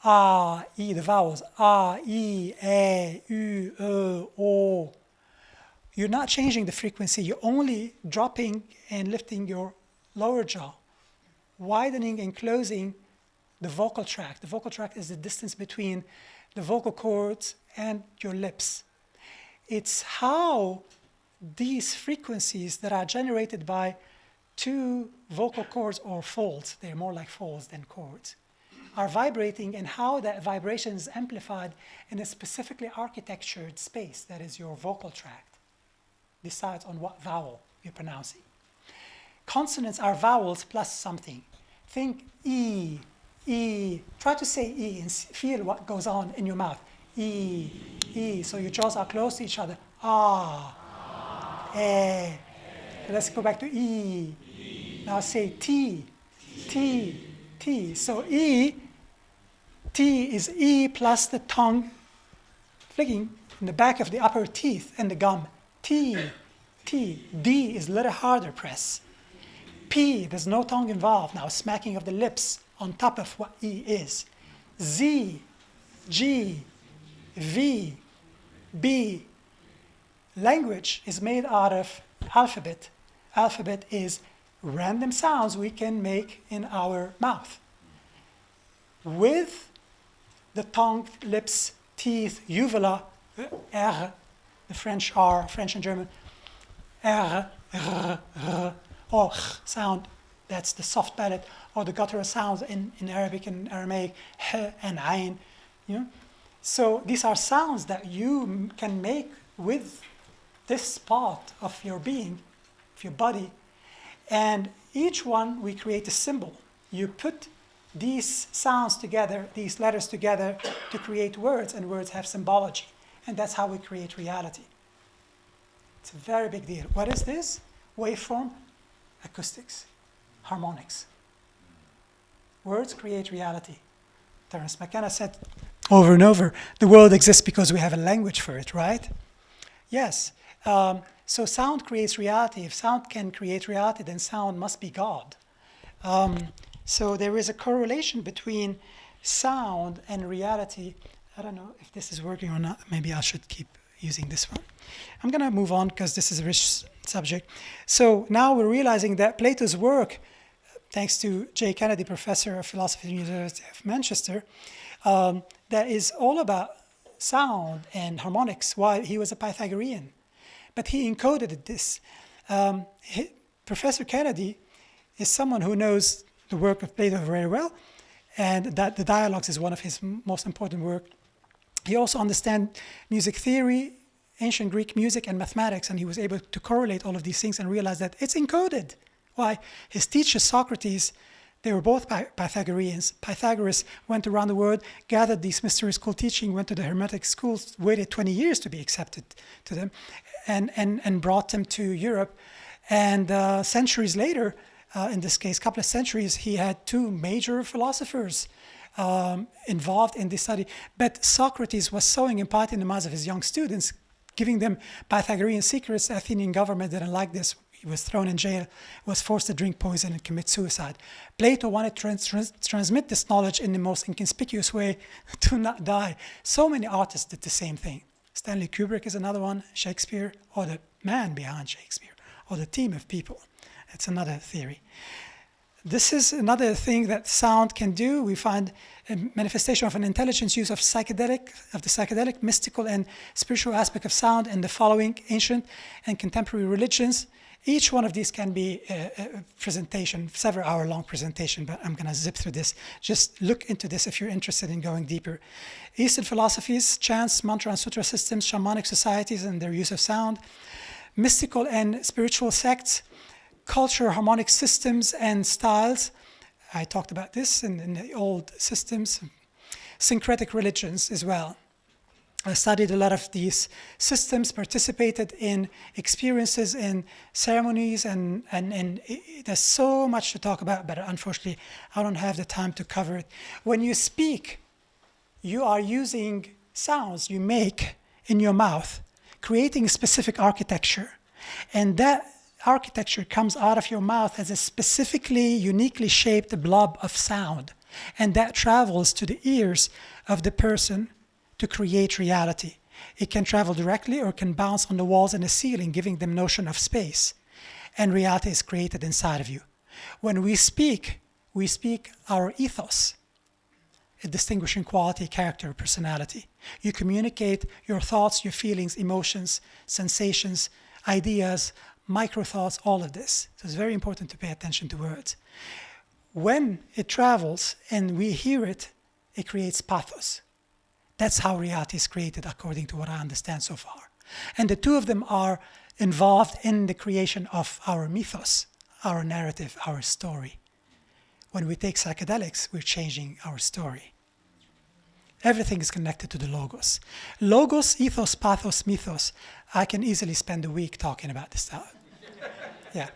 A, I, the vowels. A, I, E, U, O. You're not changing the frequency. You're only dropping and lifting your lower jaw, widening and closing the vocal tract. The vocal tract is the distance between the vocal cords and your lips. It's how these frequencies that are generated by two vocal cords or folds, they're more like folds than cords, are vibrating, and how that vibration is amplified in a specifically architectured space, that is your vocal tract, decides on what vowel you're pronouncing. Consonants are vowels plus something. Think E, E. Try to say E and feel what goes on in your mouth. E, E. So your jaws are close to each other. Ah, eh. Let's go back to E. Now say T, T, T. So E, T is E plus the tongue flicking in the back of the upper teeth and the gum. T, T. D is a little harder press. P, there's no tongue involved now, smacking of the lips on top of what E is. Z, G, V, B. Language is made out of alphabet. Alphabet is random sounds we can make in our mouth. With the tongue, lips, teeth, uvula, R, the French R, French and German, R, R, R, or sound, that's the soft palate, or the guttural sounds in Arabic and Aramaic, H and Ain. You know? So these are sounds that you can make with this part of your being, of your body, and each one we create a symbol. You put these sounds together, these letters together to create words, and words have symbology, and that's how we create reality. It's a very big deal. What is this? Waveform, acoustics, harmonics. Words create reality. Terence McKenna said over and over, the world exists because we have a language for it, right? Yes. So sound creates reality. If sound can create reality, then sound must be God. So there is a correlation between sound and reality. I don't know if this is working or not. Maybe I should keep using this one. I'm going to move on because this is a rich subject. So now we're realizing that Plato's work thanks to Jay Kennedy, professor of philosophy at the University of Manchester, that is all about sound and harmonics, while he was a Pythagorean. But he encoded this. Professor Kennedy is someone who knows the work of Plato very well, and that the dialogues is one of his most important work. He also understands music theory, ancient Greek music, and mathematics, and he was able to correlate all of these things and realize that it's encoded. Why? His teacher, Socrates, they were both Pythagoreans. Pythagoras went around the world, gathered these mystery school teaching, went to the Hermetic schools, waited 20 years to be accepted to them, and brought them to Europe. And centuries later, in this case, a couple of centuries, he had two major philosophers involved in this study. But Socrates was sowing in part in the minds of his young students, giving them Pythagorean secrets. The Athenian government didn't like this. He was thrown in jail, was forced to drink poison and commit suicide. Plato wanted to transmit this knowledge in the most inconspicuous way to not die. So many artists did the same thing. Stanley Kubrick is another one, Shakespeare, or the man behind Shakespeare, or the team of people. It's another theory. This is another thing that sound can do. We find a manifestation of an intelligence use of the psychedelic, mystical, and spiritual aspect of sound in the following ancient and contemporary religions. Each one of these can be a presentation, several hour-long presentation, but I'm going to zip through this. Just look into this if you're interested in going deeper. Eastern philosophies, chants, mantra and sutra systems, shamanic societies and their use of sound, mystical and spiritual sects, culture, harmonic systems and styles. I talked about this in the old systems. Syncretic religions as well. I studied a lot of these systems, participated in experiences in ceremonies, and there's so much to talk about, but unfortunately, I don't have the time to cover it. When you speak, you are using sounds you make in your mouth, creating a specific architecture, and that architecture comes out of your mouth as a specifically, uniquely shaped blob of sound, and that travels to the ears of the person to create reality. It can travel directly or can bounce on the walls and the ceiling, giving them notion of space, and reality is created inside of you. When we speak our ethos, a distinguishing quality, character, personality. You communicate your thoughts, your feelings, emotions, sensations, ideas, micro thoughts, all of this. So it's very important to pay attention to words. When it travels and we hear it, it creates pathos. That's how reality is created, according to what I understand so far. And the two of them are involved in the creation of our mythos, our narrative, our story. When we take psychedelics, we're changing our story. Everything is connected to the logos. Logos, ethos, pathos, mythos. I can easily spend a week talking about this stuff. Yeah.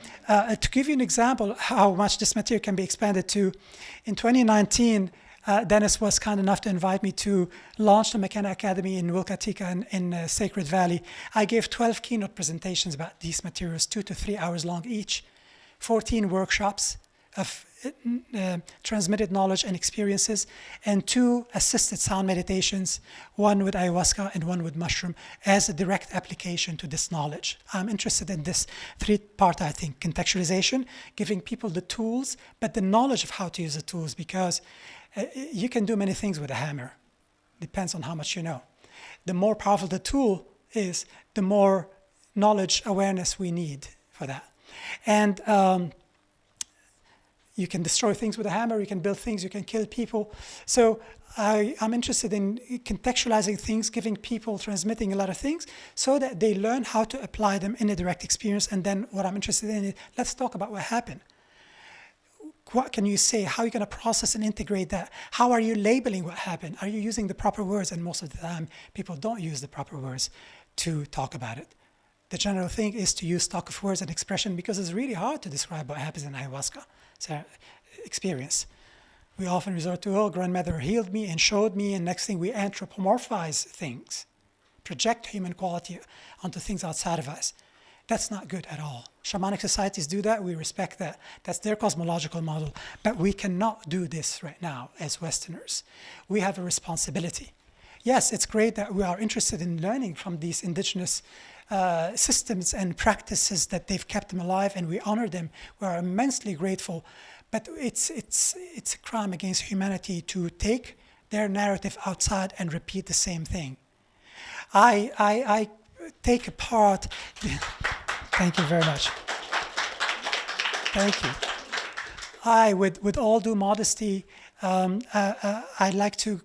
To give you an example how much this material can be expanded to, in 2019, Dennis was kind enough to invite me to launch the Mckenna Academy in Wilkatika in Sacred Valley. I gave 12 keynote presentations about these materials, 2 to 3 hours long each, 14 workshops of transmitted knowledge and experiences, and 2 assisted sound meditations, one with ayahuasca and one with mushroom, as a direct application to this knowledge. I'm interested in this 3-part, I think, contextualization, giving people the tools, but the knowledge of how to use the tools, because you can do many things with a hammer. Depends on how much you know. The more powerful the tool is, the more knowledge, awareness we need for that. And you can destroy things with a hammer, you can build things, you can kill people. So I'm interested in contextualizing things, giving people, transmitting a lot of things, so that they learn how to apply them in a direct experience. And then what I'm interested in is, let's talk about what happened. What can you say? How are you going to process and integrate that? How are you labeling what happened? Are you using the proper words? And most of the time, people don't use the proper words to talk about it. The general thing is to use stock of words and expression, because it's really hard to describe what happens in ayahuasca. It's an experience. We often resort to, oh, grandmother healed me and showed me, and next thing we anthropomorphize things, project human quality onto things outside of us. That's not good at all. Shamanic societies do that. We respect that. That's their cosmological model. But we cannot do this right now as Westerners. We have a responsibility. Yes, it's great that we are interested in learning from these indigenous systems and practices, that they've kept them alive, and we honor them. We are immensely grateful. But it's a crime against humanity to take their narrative outside and repeat the same thing. I take apart. Thank you very much. Thank you. With all due modesty, I'd like to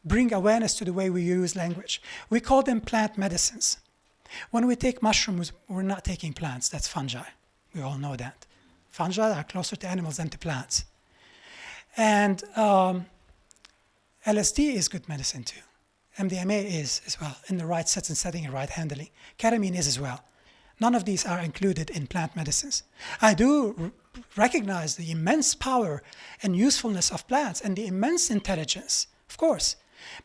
bring awareness to the way we use language. We call them plant medicines. When we take mushrooms, we're not taking plants. That's fungi. We all know that. Fungi are closer to animals than to plants. And LSD is good medicine too. MDMA is as well, in the right sets and setting and right handling. Ketamine is as well. None of these are included in plant medicines. I do recognize the immense power and usefulness of plants and the immense intelligence, of course.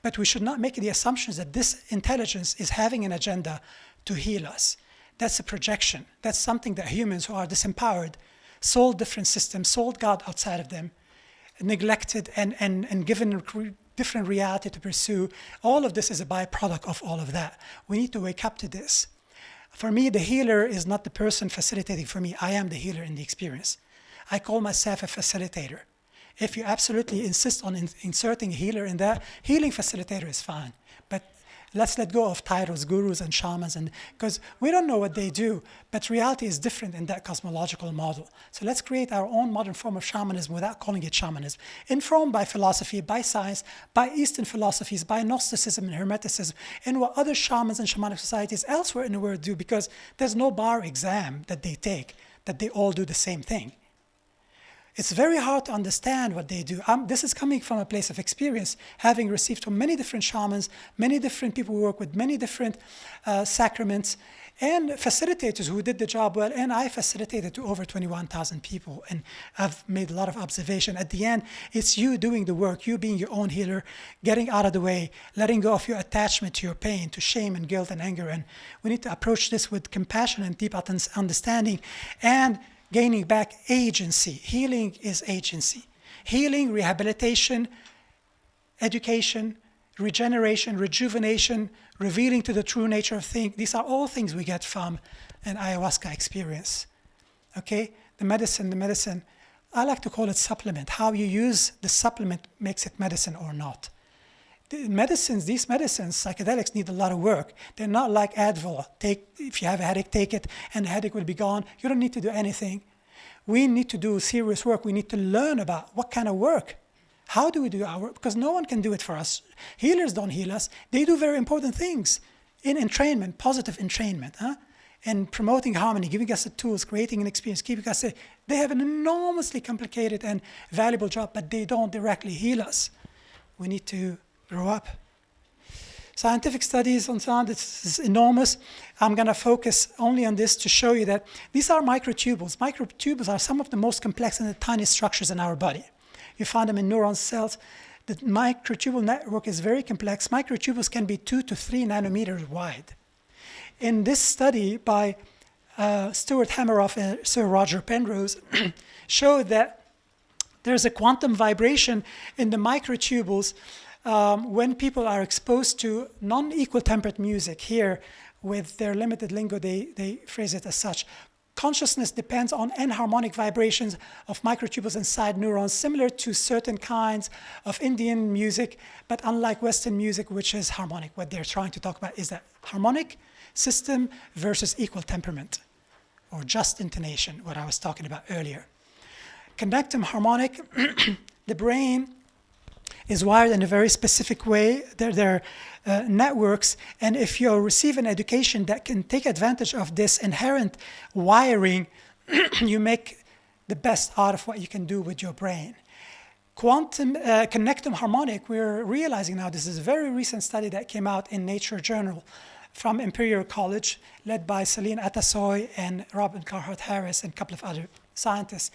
But we should not make the assumptions that this intelligence is having an agenda to heal us. That's a projection. That's something that humans who are disempowered sold different systems, sold God outside of them, neglected and given different reality to pursue. All of this is a byproduct of all of that. We need to wake up to this. For me, the healer is not the person facilitating for me. I am the healer in the experience. I call myself a facilitator. If you absolutely insist on inserting a healer in that, healing facilitator is fine. But let's let go of titles, gurus and shamans, because we don't know what they do, but reality is different in that cosmological model. So let's create our own modern form of shamanism without calling it shamanism, informed by philosophy, by science, by Eastern philosophies, by Gnosticism and Hermeticism, and what other shamans and shamanic societies elsewhere in the world do, because there's no bar exam that they take that they all do the same thing. It's very hard to understand what they do. This is coming from a place of experience, having received from many different shamans, many different people who work with many different sacraments, and facilitators who did the job well. And I facilitated to over 21,000 people, and I've made a lot of observation. At the end, it's you doing the work, you being your own healer, getting out of the way, letting go of your attachment to your pain, to shame and guilt and anger. And we need to approach this with compassion and deep understanding, and gaining back agency. Healing is agency. Healing, rehabilitation, education, regeneration, rejuvenation, revealing to the true nature of things. These are all things we get from an ayahuasca experience. Okay? The medicine, I like to call it supplement. How you use the supplement makes it medicine or not. These medicines, psychedelics, need a lot of work. They're not like Advil. If you have a headache, take it, and the headache will be gone. You don't need to do anything. We need to do serious work. We need to learn about what kind of work. How do we do our work? Because no one can do it for us. Healers don't heal us. They do very important things in entrainment, positive entrainment, and promoting harmony, giving us the tools, creating an experience, keeping us safe. They have an enormously complicated and valuable job, but they don't directly heal us. We need to grow up. Scientific studies on sound, is enormous. I'm going to focus only on this to show you that these are microtubules. Microtubules are some of the most complex and the tiniest structures in our body. You find them in neuron cells. The microtubule network is very complex. Microtubules can be 2 to 3 nanometers wide. In this study by Stuart Hameroff and Sir Roger Penrose showed that there's a quantum vibration in the microtubules when people are exposed to non-equal tempered music. Here, with their limited lingo, they phrase it as such. Consciousness depends on enharmonic vibrations of microtubules inside neurons, similar to certain kinds of Indian music, but unlike Western music, which is harmonic. What they're trying to talk about is that harmonic system versus equal temperament, or just intonation, what I was talking about earlier. Connectum harmonic, the brain is wired in a very specific way. They're networks, and if you receive an education that can take advantage of this inherent wiring, you make the best out of what you can do with your brain. Connectum harmonic, we're realizing now, this is a very recent study that came out in Nature Journal from Imperial College, led by Celine Atasoy and Robin Carhart Harris and a couple of other scientists,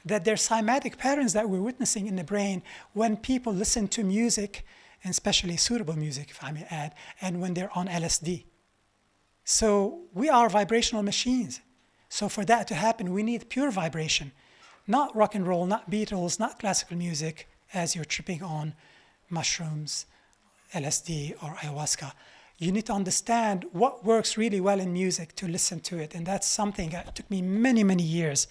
that there's cymatic patterns that we're witnessing in the brain when people listen to music, and especially suitable music, if I may add, and when they're on LSD. So we are vibrational machines. So for that to happen, we need pure vibration, not rock and roll, not Beatles, not classical music, as you're tripping on mushrooms, LSD, or ayahuasca. you need to understand what works really well in music to listen to it. And that's something that took me many, many years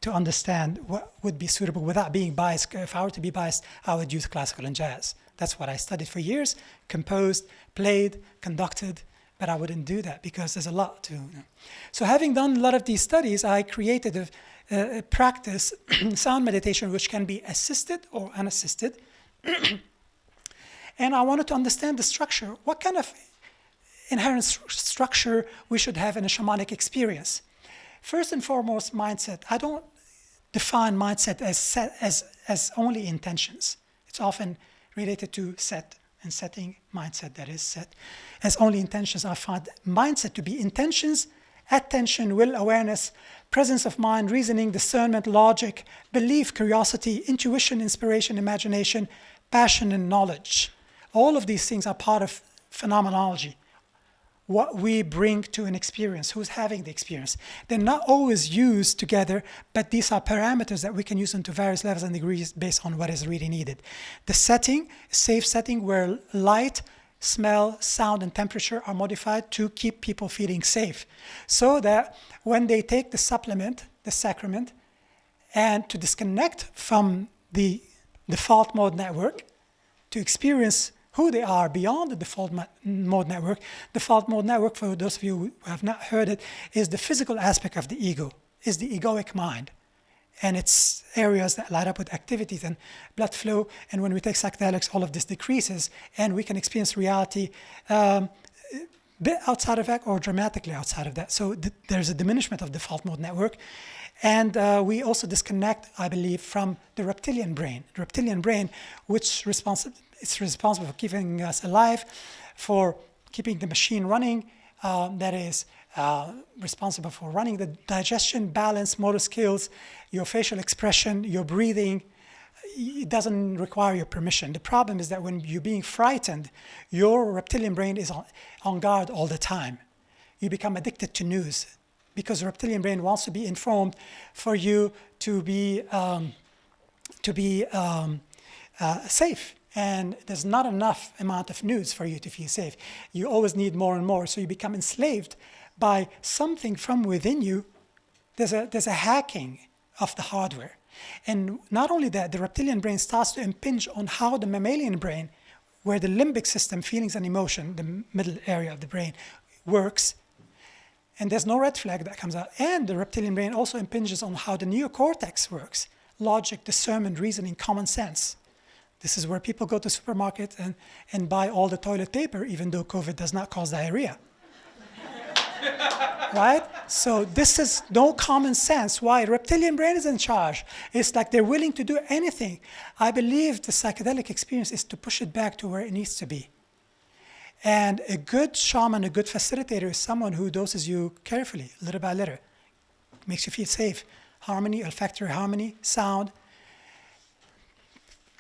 to understand what would be suitable without being biased. If I were to be biased, I would use classical and jazz. That's what I studied for years, composed, played, conducted, but I wouldn't do that because there's a lot to. So having done a lot of these studies, I created a practice, sound meditation, which can be assisted or unassisted. And I wanted to understand the structure. What kind of inherent structure we should have in a shamanic experience? First and foremost, mindset. I don't define mindset as only intentions. It's often related to set and setting, mindset that is set. As only intentions, I find mindset to be intentions, attention, will, awareness, presence of mind, reasoning, discernment, logic, belief, curiosity, intuition, inspiration, imagination, passion, and knowledge. All of these things are part of phenomenology. What we bring to an experience, who's having the experience. They're not always used together, but these are parameters that we can use into various levels and degrees based on what is really needed. The setting, safe setting where light, smell, sound, and temperature are modified to keep people feeling safe. So that when they take the supplement, the sacrament, and to disconnect from the default mode network, to experience who they are beyond the default mode network. Default mode network, for those of you who have not heard it, is the physical aspect of the ego, is the egoic mind. And it's areas that light up with activities and blood flow. And when we take psychedelics, all of this decreases, and we can experience reality a bit outside of that or dramatically outside of that. So there's a diminishment of default mode network. And we also disconnect, I believe, from the reptilian brain. The reptilian brain, which it's responsible for keeping us alive, for keeping the machine running, that is responsible for running the digestion, balance, motor skills, your facial expression, your breathing. It doesn't require your permission. The problem is that when you're being frightened, your reptilian brain is on guard all the time. You become addicted to news because the reptilian brain wants to be informed for you to be safe. And there's not enough amount of news for you to feel safe. You always need more and more. So you become enslaved by something from within you. There's a hacking of the hardware. And not only that, the reptilian brain starts to impinge on how the mammalian brain, where the limbic system, feelings and emotion, the middle area of the brain, works. And there's no red flag that comes out. And the reptilian brain also impinges on how the neocortex works. Logic, discernment, reasoning, common sense. This is where people go to supermarket and buy all the toilet paper, even though COVID does not cause diarrhea. Right? So this is no common sense. Why? Reptilian brain is in charge. It's like they're willing to do anything. I believe the psychedelic experience is to push it back to where it needs to be. And a good shaman, a good facilitator is someone who doses you carefully, little by little. Makes you feel safe. Harmony, olfactory harmony, sound,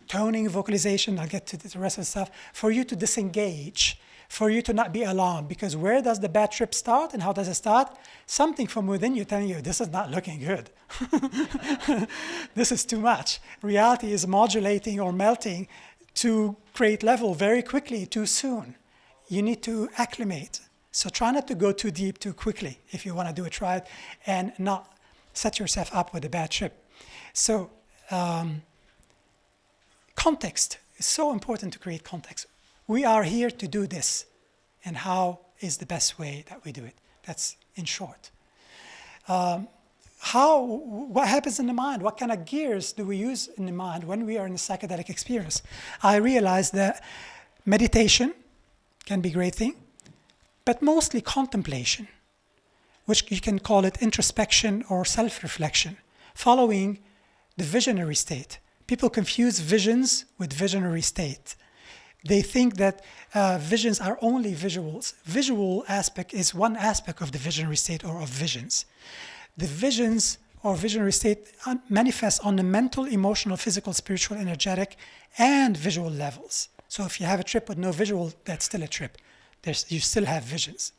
toning, vocalization, I'll get to the rest of the stuff, for you to disengage, for you to not be alarmed. Because where does the bad trip start and how does it start? Something from within you telling you, this is not looking good. This is too much. Reality is modulating or melting to great level very quickly, too soon. You need to acclimate. So try not to go too deep too quickly if you want to do it right and not set yourself up with a bad trip. So, context is so important to create context. We are here to do this, and how is the best way that we do it? That's in short. What happens in the mind? What kind of gears do we use in the mind when we are in a psychedelic experience? I realized that meditation can be a great thing, but mostly contemplation, which you can call it introspection or self-reflection, following the visionary state. People confuse visions with visionary state. They think that visions are only visuals. Visual aspect is one aspect of the visionary state or of visions. The visions or visionary state manifests on the mental, emotional, physical, spiritual, energetic, and visual levels. So if you have a trip with no visual, that's still a trip. You still have visions.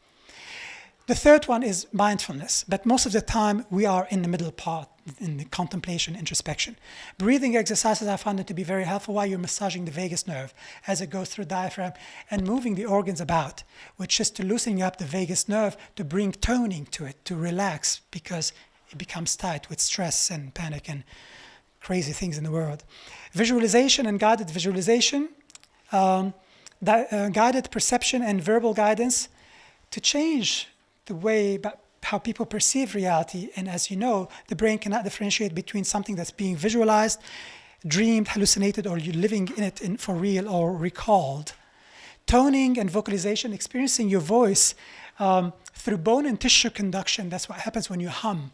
The third one is mindfulness, but most of the time we are in the middle part, in the contemplation, introspection. Breathing exercises, I found it to be very helpful while you're massaging the vagus nerve as it goes through the diaphragm and moving the organs about, which is to loosen up the vagus nerve, to bring toning to it, to relax, because it becomes tight with stress and panic and crazy things in the world. Visualization and guided visualization, guided perception and verbal guidance to change the way how people perceive reality. And as you know, the brain cannot differentiate between something that's being visualized, dreamed, hallucinated, or you're living in it for real or recalled. Toning and vocalization, experiencing your voice through bone and tissue conduction. That's what happens when you hum.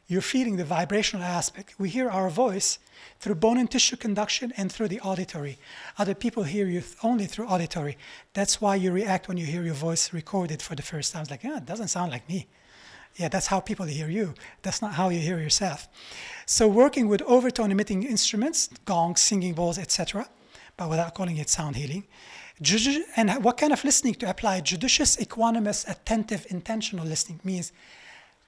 You're feeling the vibrational aspect. We hear our voice through bone and tissue conduction and through the auditory. Other people hear you only through auditory. That's why you react when you hear your voice recorded for the first time. It's like, yeah, it doesn't sound like me. Yeah, that's how people hear you. That's not how you hear yourself. So working with overtone emitting instruments, gongs, singing bowls, etc., but without calling it sound healing. And what kind of listening to apply? Judicious, equanimous, attentive, intentional listening means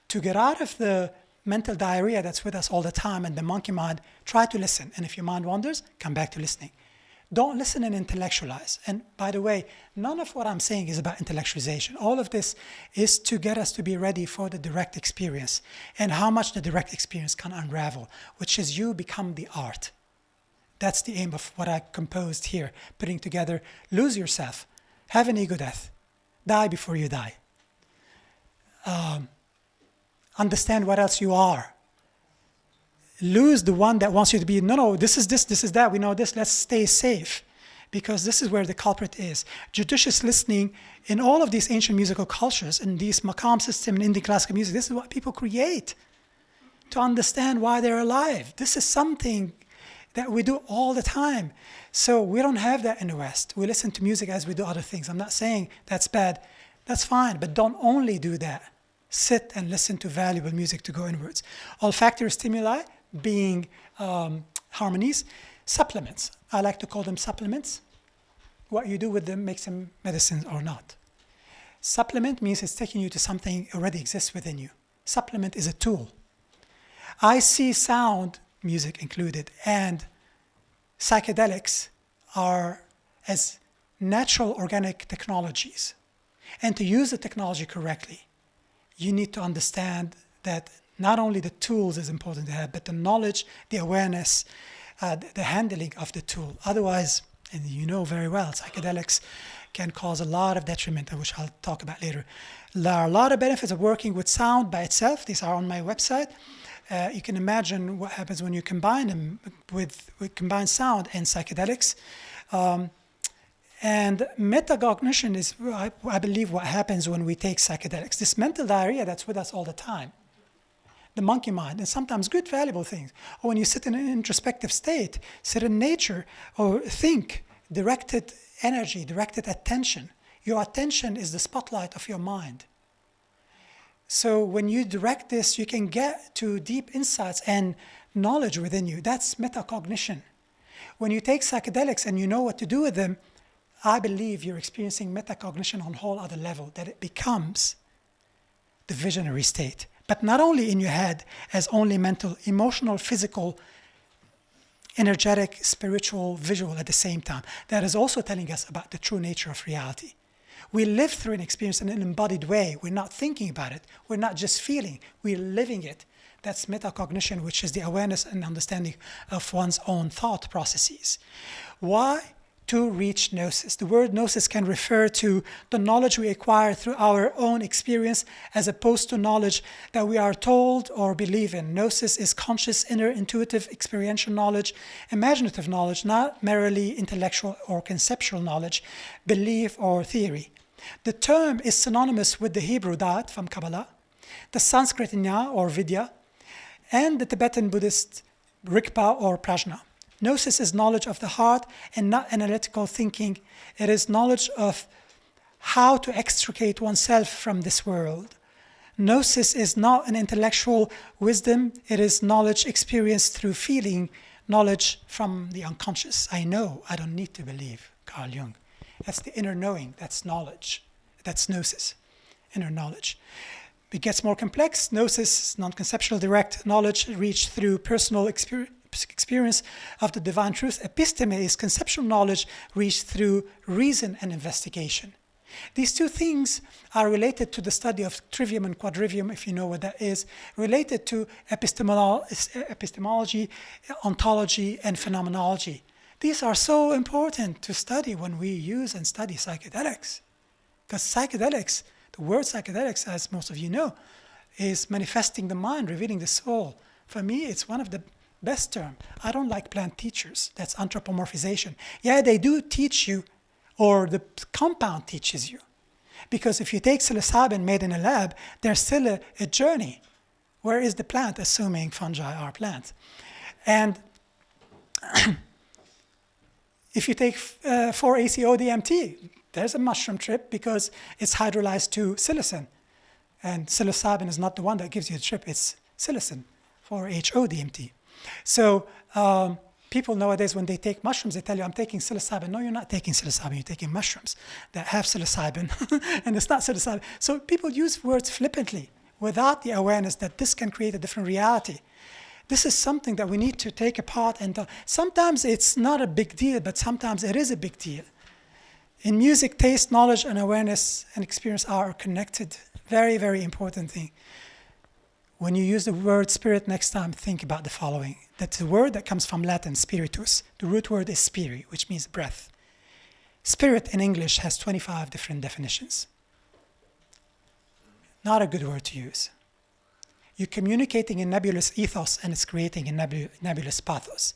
to get out of the mental diarrhea that's with us all the time and the monkey mind, try to listen. And if your mind wanders, come back to listening. Don't listen and intellectualize. And by the way, none of what I'm saying is about intellectualization. All of this is to get us to be ready for the direct experience and how much the direct experience can unravel, which is you become the art. That's the aim of what I composed here, putting together, lose yourself, have an ego death, die before you die. Understand what else you are. Lose the one that wants you to be, no, this is that, we know this, let's stay safe. Because this is where the culprit is. Judicious listening in all of these ancient musical cultures, in these maqam system and Indian classical music, this is what people create to understand why they're alive. This is something that we do all the time. So we don't have that in the West. We listen to music as we do other things. I'm not saying that's bad. That's fine, but don't only do that. Sit and listen to valuable music to go inwards. Olfactory stimuli being harmonies, supplements. I like to call them supplements. What you do with them makes them medicines or not. Supplement means it's taking you to something already exists within you. Supplement is a tool. I see sound, music included, and psychedelics are as natural organic technologies. And to use the technology correctly, you need to understand that not only the tools is important to have, but the knowledge, the awareness, the handling of the tool. Otherwise, and you know very well, psychedelics can cause a lot of detriment, which I'll talk about later. There are a lot of benefits of working with sound by itself. These are on my website. You can imagine what happens when you combine them with combined sound and psychedelics. And metacognition is, I believe, what happens when we take psychedelics. This mental diarrhea that's with us all the time. The monkey mind, and sometimes good, valuable things. Or when you sit in an introspective state, sit in nature, or think, directed energy, directed attention. Your attention is the spotlight of your mind. So when you direct this, you can get to deep insights and knowledge within you. That's metacognition. When you take psychedelics and you know what to do with them, I believe you're experiencing metacognition on a whole other level, that it becomes the visionary state. But not only in your head as only mental, emotional, physical, energetic, spiritual, visual at the same time. That is also telling us about the true nature of reality. We live through an experience in an embodied way. We're not thinking about it. We're not just feeling. We're living it. That's metacognition, which is the awareness and understanding of one's own thought processes. Why? To reach Gnosis. The word Gnosis can refer to the knowledge we acquire through our own experience as opposed to knowledge that we are told or believe in. Gnosis is conscious, inner, intuitive, experiential knowledge, imaginative knowledge, not merely intellectual or conceptual knowledge, belief or theory. The term is synonymous with the Hebrew Da'at from Kabbalah, the Sanskrit Nya or Vidya, and the Tibetan Buddhist Rigpa or Prajna. Gnosis is knowledge of the heart and not analytical thinking. It is knowledge of how to extricate oneself from this world. Gnosis is not an intellectual wisdom. It is knowledge experienced through feeling, knowledge from the unconscious. I know, I don't need to believe, Carl Jung. That's the inner knowing, that's knowledge, that's Gnosis. inner knowledge. It gets more complex. Gnosis, non-conceptual direct knowledge reached through personal experience of the divine truth. Episteme is conceptual knowledge reached through reason and investigation. These two things are related to the study of trivium and quadrivium, if you know what that is, related to epistemology, ontology, and phenomenology. These are so important to study when we use and study psychedelics. Because psychedelics, the word psychedelics, as most of you know, is manifesting the mind, revealing the soul. For me, it's one of the best terms. I don't like plant teachers. That's anthropomorphization. Yeah, they do teach you, or the compound teaches you. Because if you take psilocybin made in a lab, there's still a journey. Where is the plant, assuming fungi are plants? And if you take 4-ACO-DMT, there's a mushroom trip because it's hydrolyzed to psilocin. And psilocybin is not the one that gives you the trip, it's psilocin, 4-HO-DMT. So people nowadays, when they take mushrooms, they tell you, I'm taking psilocybin. No, you're not taking psilocybin, you're taking mushrooms that have psilocybin, and it's not psilocybin. So people use words flippantly without the awareness that this can create a different reality. This is something that we need to take apart, and sometimes it's not a big deal, but sometimes it is a big deal. In music, taste, knowledge, and awareness and experience are connected. Very, very important thing. When you use the word spirit next time, think about the following. That's a word that comes from Latin, spiritus. The root word is spiri, which means breath. Spirit in English has 25 different definitions. Not a good word to use. You're communicating in nebulous ethos, and it's creating a nebulous pathos.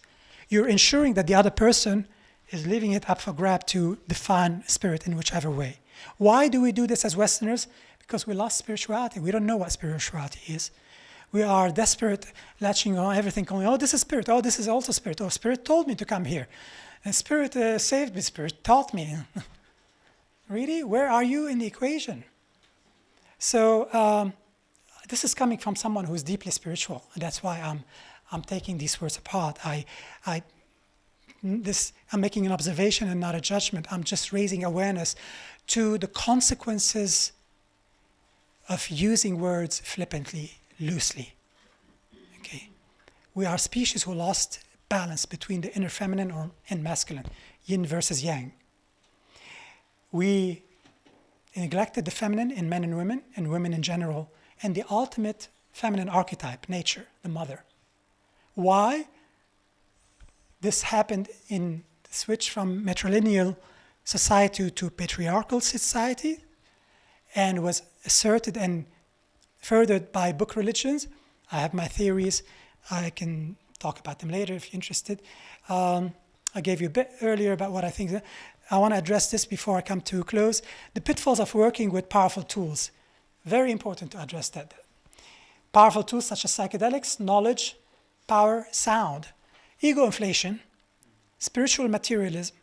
You're ensuring that the other person is leaving it up for grab to define spirit in whichever way. Why do we do this as Westerners? Because we lost spirituality. We don't know what spirituality is. We are desperate, latching on everything, going, oh, this is spirit. Oh, this is also spirit. Oh, spirit told me to come here. And spirit saved me. Spirit taught me. Really? Where are you in the equation? So this is coming from someone who is deeply spiritual. And that's why I'm taking these words apart. I'm making an observation and not a judgment. I'm just raising awareness to the consequences of using words flippantly, loosely. Okay, we are a species who lost balance between the inner feminine and masculine, yin versus yang. We neglected the feminine in men and women in general, and the ultimate feminine archetype, nature, the mother. Why? This happened in the switch from matrilineal society to patriarchal society, and was asserted and furthered by book religions. I have my theories. I can talk about them later if you're interested. I gave you a bit earlier about what I think. I want to address this before I come to close. The pitfalls of working with powerful tools. Very important to address that. Powerful tools such as psychedelics, knowledge, power, sound, ego inflation, spiritual materialism,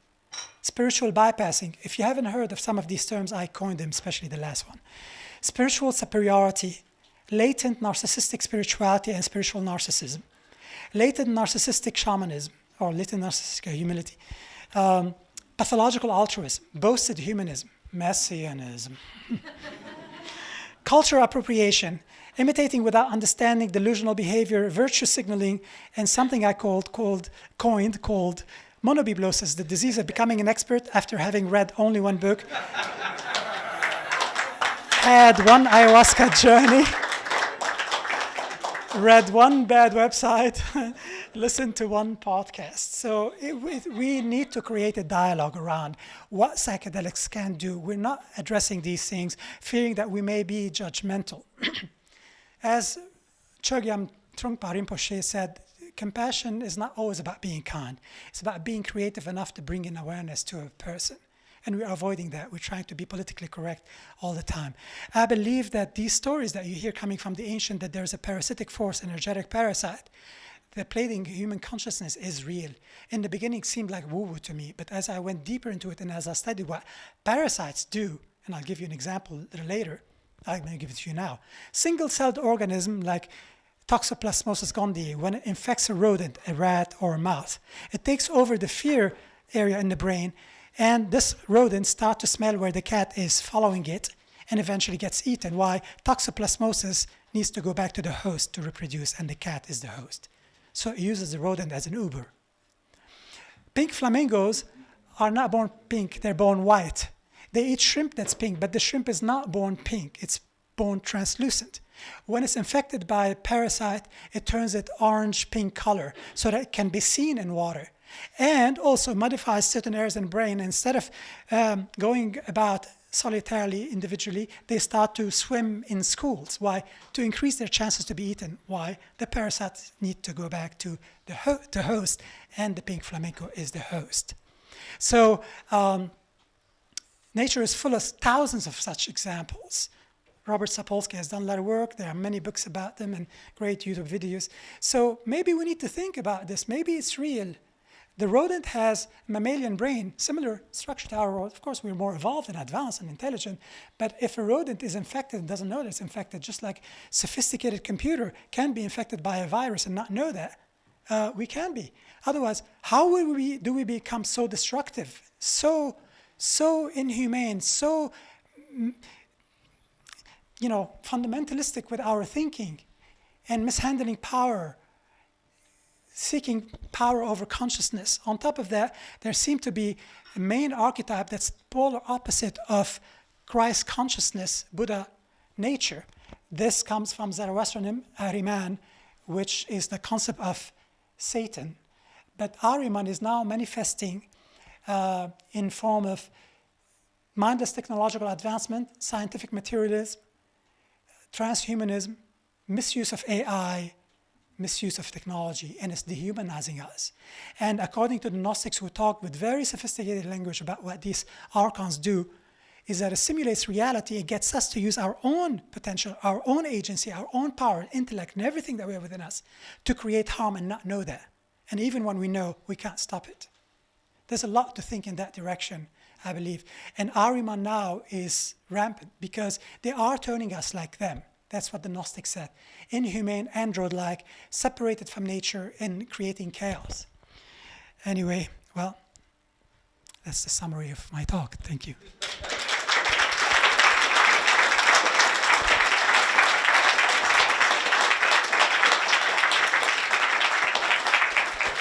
spiritual bypassing. If you haven't heard of some of these terms, I coined them, especially the last one. Spiritual superiority, latent narcissistic spirituality and spiritual narcissism, latent narcissistic shamanism, or latent narcissistic humility, pathological altruism, boasted humanism, messianism, cultural appropriation, imitating without understanding, delusional behavior, virtue signaling, and something I coined called monobiblosis, the disease of becoming an expert after having read only one book, had one ayahuasca journey, read one bad website, listened to one podcast. So we need to create a dialogue around what psychedelics can do. We're not addressing these things, fearing that we may be judgmental. As Chogyam Trungpa Rinpoche said, compassion is not always about being kind. It's about being creative enough to bring in awareness to a person. And we're avoiding that. We're trying to be politically correct all the time. I believe that these stories that you hear coming from the ancient, that there's a parasitic force, energetic parasite, that plaguing human consciousness is real. In the beginning, it seemed like woo-woo to me. But as I went deeper into it and as I studied what parasites do, and I'll give you an example a little later, I'm going to give it to you now. Single-celled organism like Toxoplasmosis gondii, when it infects a rodent, a rat, or a mouse, it takes over the fear area in the brain, and this rodent starts to smell where the cat is following it, and eventually gets eaten. Why? Toxoplasmosis needs to go back to the host to reproduce, and the cat is the host. So it uses the rodent as an Uber. Pink flamingos are not born pink, they're born white. They eat shrimp that's pink, but the shrimp is not born pink, it's born translucent. When it's infected by a parasite, it turns it orange-pink color so that it can be seen in water. And also modifies certain areas in the brain. Instead of going about solitarily, individually, they start to swim in schools. Why? To increase their chances to be eaten. Why? The parasites need to go back to the host, and the pink flamingo is the host. So nature is full of thousands of such examples. Robert Sapolsky has done a lot of work. There are many books about them and great YouTube videos. So maybe we need to think about this. Maybe it's real. The rodent has a mammalian brain, similar structure to our rodent. Of course, we're more evolved and advanced and intelligent. But if a rodent is infected and doesn't know that it's infected, just like sophisticated computer can be infected by a virus and not know that, we can be. Otherwise, how do we become so destructive, so inhumane, so fundamentalistic with our thinking and mishandling power, seeking power over consciousness? On top of that, there seemed to be a main archetype that's polar opposite of Christ consciousness, Buddha nature. This comes from Zoroastrianism, Ahriman, which is the concept of Satan. But Ahriman is now manifesting in form of mindless technological advancement, scientific materialism, transhumanism, misuse of AI, misuse of technology, and it's dehumanizing us. And according to the Gnostics, who talk with very sophisticated language about what these archons do, is that it simulates reality. It gets us to use our own potential, our own agency, our own power, intellect, and everything that we have within us to create harm and not know that. And even when we know, we can't stop it. There's a lot to think in that direction, I believe. And Ahriman now is rampant because they are turning us like them. That's what the Gnostics said. Inhumane, android-like, separated from nature and creating chaos. Anyway, well, that's the summary of my talk. Thank you.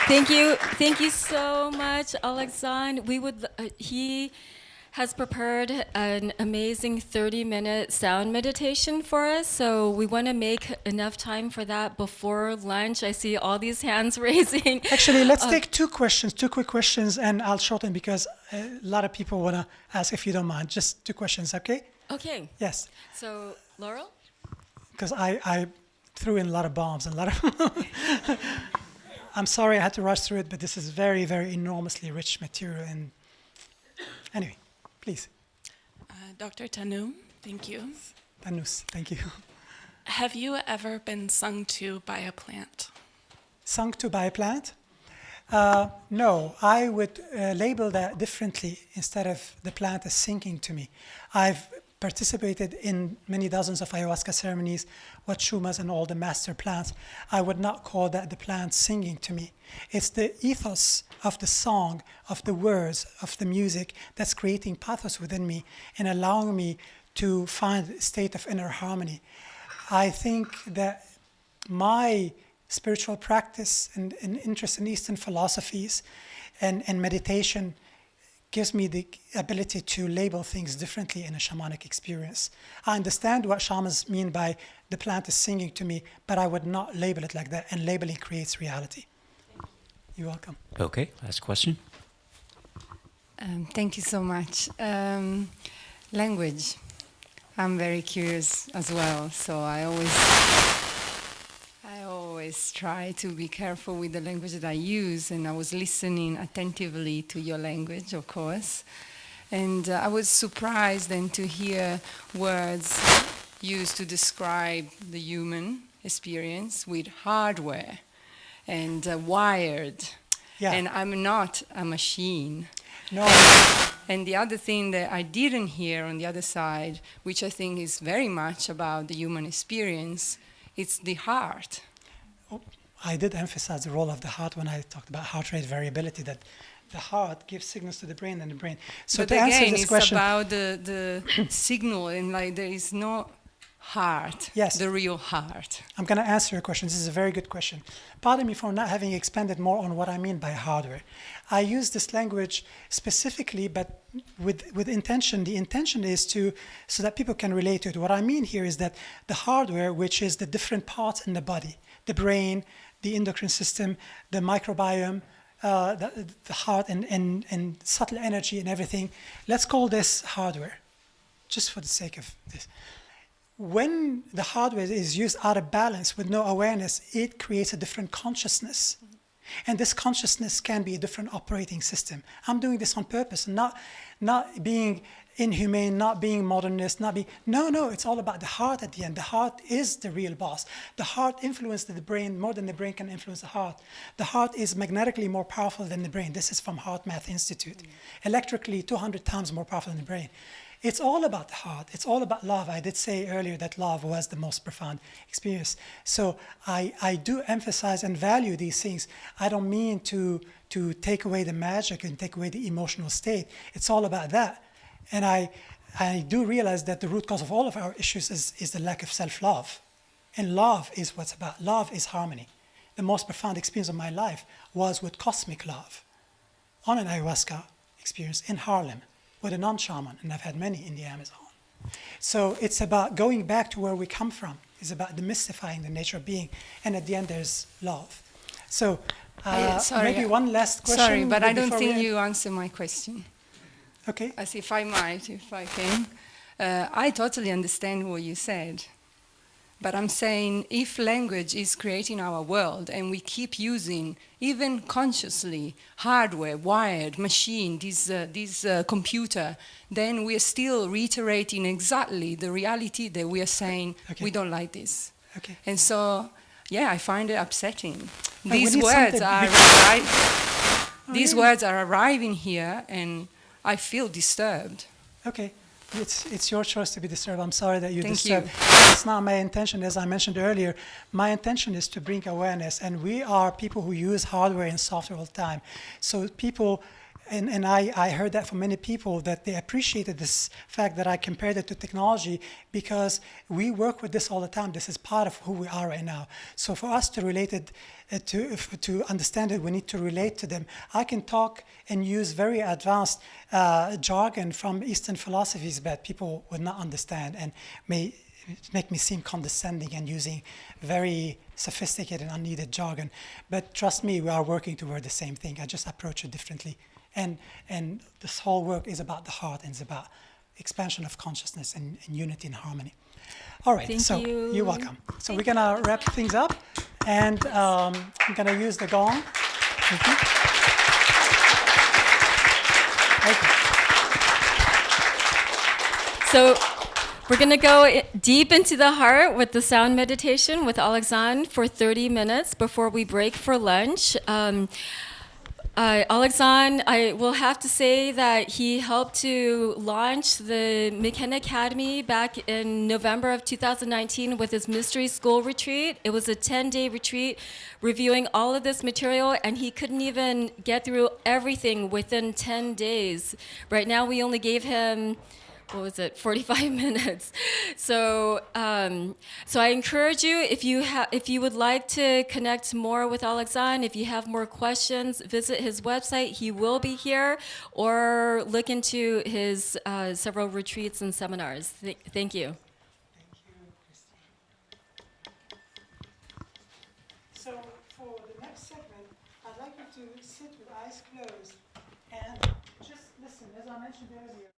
Thank you so much, Alexandre. He has prepared an amazing 30-minute sound meditation for us, so we want to make enough time for that before lunch. I see all these hands raising. Actually, let's take two quick questions, and I'll shorten because a lot of people want to ask, if you don't mind. Just two questions, okay? Okay. Yes. So, Laurel? Because I threw in a lot of bombs and a lot of... I'm sorry I had to rush through it, but this is very, very enormously rich material. And anyway, please. Dr. Tannous, thank you. Tannous, thank you. Have you ever been sung to by a plant? Sung to by a plant? No, I would label that differently instead of the plant as singing to me. I've participated in many dozens of ayahuasca ceremonies, wachumas, and all the master plants. I would not call that the plant singing to me. It's the ethos of the song, of the words, of the music that's creating pathos within me and allowing me to find a state of inner harmony. I think that my spiritual practice and interest in Eastern philosophies and meditation gives me the ability to label things differently in a shamanic experience. I understand what shamans mean by the plant is singing to me, but I would not label it like that, and labeling creates reality. You're welcome. Okay, last question. Thank you so much. Language. I'm very curious as well, so I always try to be careful with the language that I use, and I was listening attentively to your language, of course, and I was surprised then to hear words used to describe the human experience with hardware and wired, and I'm not a machine. No. And the other thing that I didn't hear on the other side, which I think is very much about the human experience, it's the heart. I did emphasize the role of the heart when I talked about heart rate variability, that the heart gives signals to the brain and the brain. So but to answer again, this it's question, about the signal, and like there is no heart, yes, the real heart. I'm going to answer your question. This is a very good question. Pardon me for not having expanded more on what I mean by hardware. I use this language specifically, but with intention. The intention is so that people can relate to it. What I mean here is that the hardware, which is the different parts in the body, the brain, the endocrine system, the microbiome, the heart, and subtle energy and everything, let's call this hardware, just for the sake of this. When the hardware is used out of balance with no awareness, it creates a different consciousness. And this consciousness can be a different operating system. I'm doing this on purpose, not being inhumane, not being modernist, no, it's all about the heart at the end. The heart is the real boss. The heart influences the brain more than the brain can influence the heart. The heart is magnetically more powerful than the brain. This is from Heart Math Institute. Electrically, 200 times more powerful than the brain. It's all about the heart. It's all about love. I did say earlier that love was the most profound experience. So I do emphasize and value these things. I don't mean to take away the magic and take away the emotional state. It's all about that. And I do realize that the root cause of all of our issues is the lack of self-love. And love is what's about. Love is harmony. The most profound experience of my life was with cosmic love on an ayahuasca experience in Harlem with a non-shaman, and I've had many in the Amazon. So it's about going back to where we come from. It's about demystifying the nature of being, and at the end there's love. So maybe one last question. Sorry, but I don't think you answered my question. Okay. As if I might, if I can. I totally understand what you said. But I'm saying if language is creating our world and we keep using, even consciously, hardware, wired, machine, this computer, then we're still reiterating exactly the reality that we are saying, we don't like this. Okay. And so, yeah, I find it upsetting. And These words are arriving here and I feel disturbed. Okay. It's your choice to be disturbed. I'm sorry that you're disturbed. Thank you. It's not my intention, as I mentioned earlier. My intention is to bring awareness, and we are people who use hardware and software all the time. So people, and I heard that from many people, that they appreciated this fact that I compared it to technology because we work with this all the time. This is part of who we are right now. So for us to relate it, to understand it, we need to relate to them. I can talk and use very advanced jargon from Eastern philosophies that people would not understand and may make me seem condescending and using very sophisticated and unneeded jargon. But trust me, we are working toward the same thing. I just approach it differently. And this whole work is about the heart and it's about expansion of consciousness and unity and harmony. All right, Thank so you. You're welcome. So we're gonna wrap things up, and I'm gonna use the gong. Thank you. Okay. So we're going to go deep into the heart with the sound meditation with Alexandre for 30 minutes before we break for lunch. Alexandre, I will have to say that he helped to launch the Mckenna Academy back in November of 2019 with his Mystery School retreat. It was a 10-day retreat reviewing all of this material, and he couldn't even get through everything within 10 days. Right now, we only gave him 45 minutes. So I encourage you, if you would like to connect more with Alexandre, if you have more questions, visit his website. He will be here, or look into his several retreats and seminars. Thank you. Thank you, Christine. So for the next segment, I'd like you to sit with eyes closed and just listen. As I mentioned earlier,